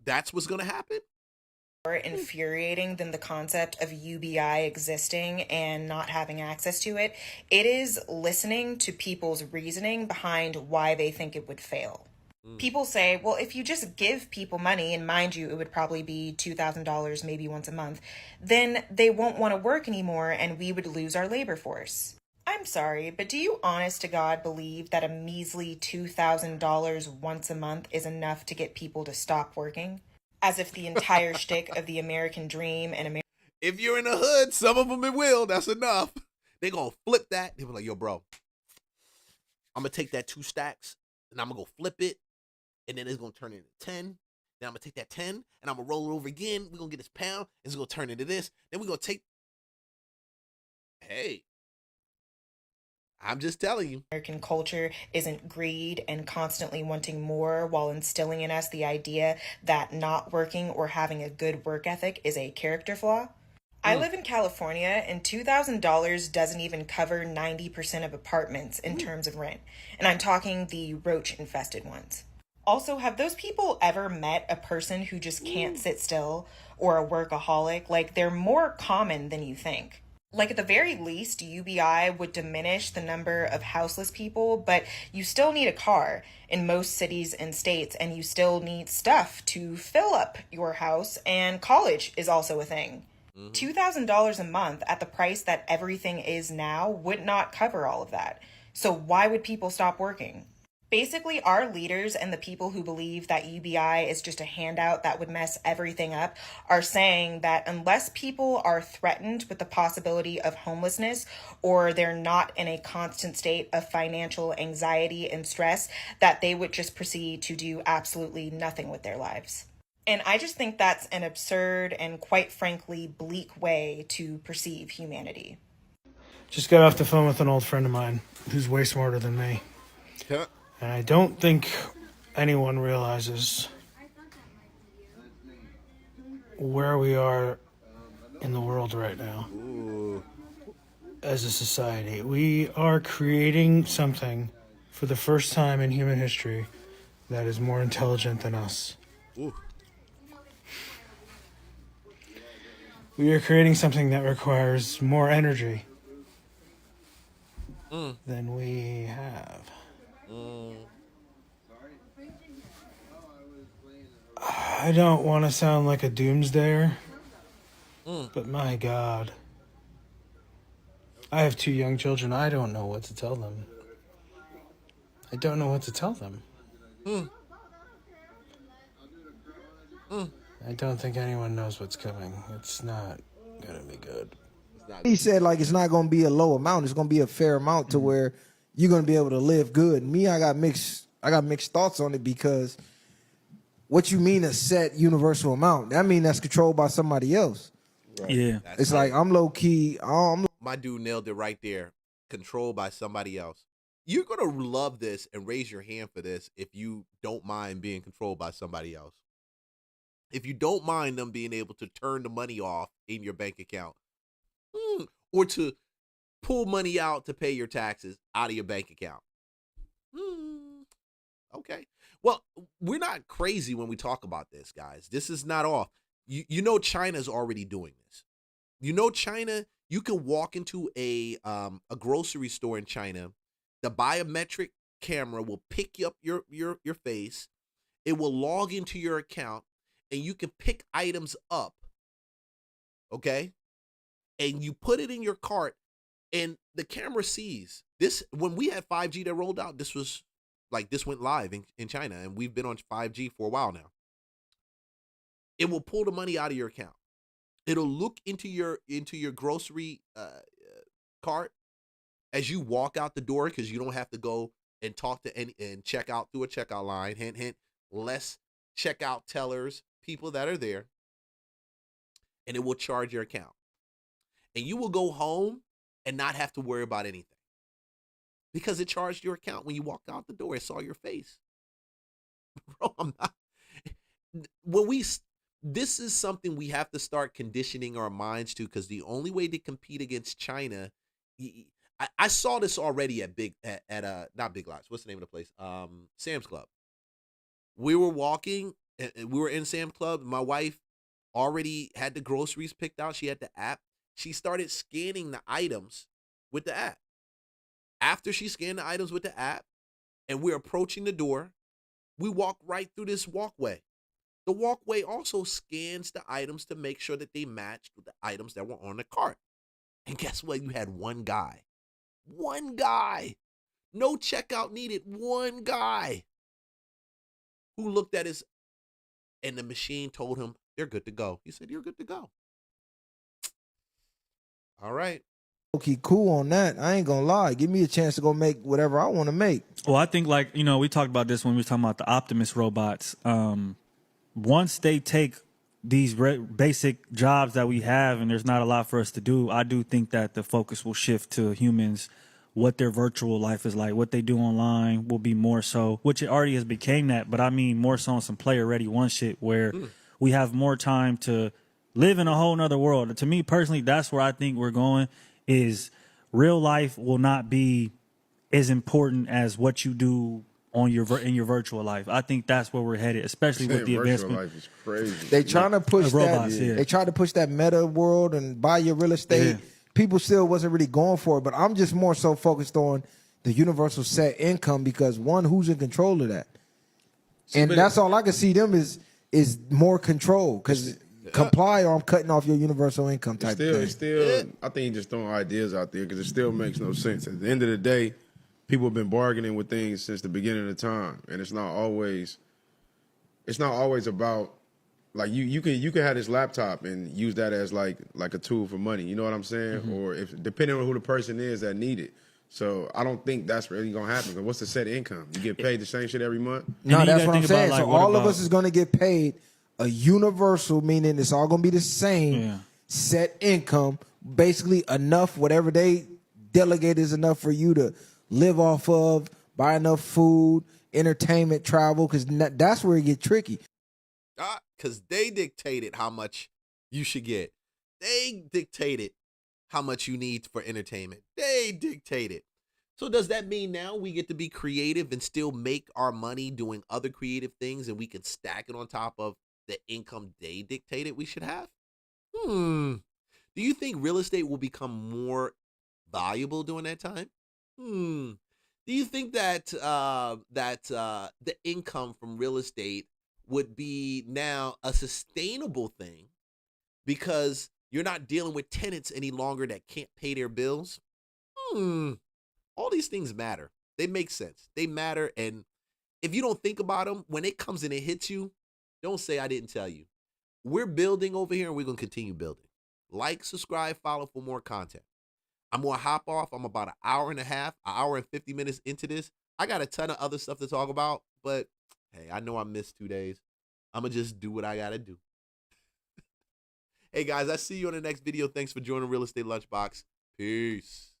That's what's going to happen? More infuriating than the concept of UBI existing and not having access to it. It is listening to people's reasoning behind why they think it would fail. People say, well, if you just give people money, and mind you, it would probably be $2,000 maybe once a month, then they won't want to work anymore and we would lose our labor force. I'm sorry, but do you honest to God believe that a measly $2,000 once a month is enough to get people to stop working? As if the entire shtick of the American dream and if you're in the hood, some of them it will. That's enough. They're going to flip that. They'll be like, yo, bro, I'm going to take that 2 stacks and I'm going to go flip it. And then it's going to turn into 10. Then I'm going to take that 10 and I'm going to roll it over again. We're going to get this pound. It's going to turn into this. Then we're going to take. Hey, I'm just telling you. American culture isn't greed and constantly wanting more while instilling in us the idea that not working or having a good work ethic is a character flaw. I live in California and $2,000 doesn't even cover 90% of apartments in terms of rent. And I'm talking the roach infested ones. Also, have those people ever met a person who just can't sit still or a workaholic? Like, they're more common than you think. Like, at the very least, UBI would diminish the number of houseless people, but you still need a car in most cities and states, and you still need stuff to fill up your house, and college is also a thing. $2,000 a month at the price that everything is now would not cover all of that. So why would people stop working? Basically, our leaders and the people who believe that UBI is just a handout that would mess everything up are saying that unless people are threatened with the possibility of homelessness or they're not in a constant state of financial anxiety and stress, that they would just proceed to do absolutely nothing with their lives. And I just think that's an absurd and quite frankly bleak way to perceive humanity. Just got off the phone with an old friend of mine who's way smarter than me. Yeah. And I don't think anyone realizes where we are in the world right now. Ooh. As a society. We are creating something for the first time in human history that is more intelligent than us. Ooh. We are creating something that requires more energy than we have. I don't want to sound like a doomsdayer, but my God. I have 2 young children. I don't know what to tell them. I don't know what to tell them. I don't think anyone knows what's coming. It's not going to be good. He said, like, it's not going to be a low amount. It's going to be a fair amount to where you're going to be able to live good. Me, I got mixed thoughts on it because what you mean a set universal amount? That mean that's controlled by somebody else. Right. Yeah. That's It's right. like I'm low key. My dude nailed it right there. Controlled by somebody else. You're going to love this and raise your hand for this if you don't mind being controlled by somebody else. If you don't mind them being able to turn the money off in your bank account or to pull money out to pay your taxes out of your bank account. Okay. Well, we're not crazy when we talk about this, guys. This is not off. You know China's already doing this. You know China You can walk into a grocery store in China. The biometric camera will pick up your face. It will log into your account, and you can pick items up. Okay, and you put it in your cart, and the camera sees this. When we had 5G that rolled out, this went live in China, and we've been on 5G for a while now. It will pull the money out of your account. It'll look into your grocery cart as you walk out the door, because you don't have to go and talk to and check out through a checkout line. Hint, hint, less checkout tellers, people that are there, and it will charge your account. And you will go home and not have to worry about anything, because it charged your account when you walked out the door. It saw your face. Bro, I'm not. This is something we have to start conditioning our minds to, because the only way to compete against China, I saw this already at not Big Lots. What's the name of the place? Sam's Club. We were walking, and we were in Sam's Club. My wife already had the groceries picked out. She had the app. She started scanning the items with the app. After she scanned the items with the app, and we're approaching the door, we walk right through this walkway. The walkway also scans the items to make sure that they matched with the items that were on the cart. And guess what? You had one guy. One guy. No checkout needed. One guy who looked at his, and the machine told him, they're good to go. He said, you're good to go. All right. Okay, cool on that. I ain't gonna lie. Give me a chance to go make whatever I want to make. Well, I think, like, we talked about this when we were talking about the Optimus robots. Once they take these basic jobs that we have and there's not a lot for us to do, I do think that the focus will shift to humans, what their virtual life is like, what they do online will be more so, which it already has became that, but I mean more so on some player ready one shit where we have more time to live in a whole nother world. To me personally, that's where I think we're going, is real life will not be as important as what you do on in your virtual life. I think that's where we're headed, especially with the advancement. Virtual life is crazy. They trying to push robots, that. yeah. They try to push that meta world and buy your real estate. Yeah. People still wasn't really going for it, but I'm just more so focused on the universal set income, because one, who's in control of that? And that's all I can see them is more control, because comply or I'm cutting off your universal income type thing. It's still, I think he's just throwing ideas out there because it still makes no sense. At the end of the day, people have been bargaining with things since the beginning of time, and it's not always about, like, you can have this laptop and use that as like a tool for money. You know what I'm saying? Mm-hmm. Or if depending on who the person is that need it. So I don't think that's really gonna happen. Because what's the set income? You get paid the same shit every month? No, that's what I'm saying. So all of us is gonna get paid a universal, meaning it's all gonna be the same set income, basically enough, whatever they delegate is enough for you to live off of, buy enough food, entertainment, travel, because that's where it get tricky. Because they dictated how much you should get. They dictated how much you need for entertainment. They dictated. So does that mean now we get to be creative and still make our money doing other creative things, and we can stack it on top of the income they dictated we should have? Do you think real estate will become more valuable during that time? Do you think that the income from real estate would be now a sustainable thing because you're not dealing with tenants any longer that can't pay their bills? All these things matter. They make sense. They matter. And if you don't think about them, when it comes and it hits you, don't say I didn't tell you. We're building over here, and we're going to continue building. Like, subscribe, follow for more content. I'm going to hop off. I'm about an hour and 50 minutes into this. I got a ton of other stuff to talk about, but hey, I know I missed 2 days. I'm going to just do what I got to do. Hey, guys, I see you on the next video. Thanks for joining Real Estate Lunchbox. Peace.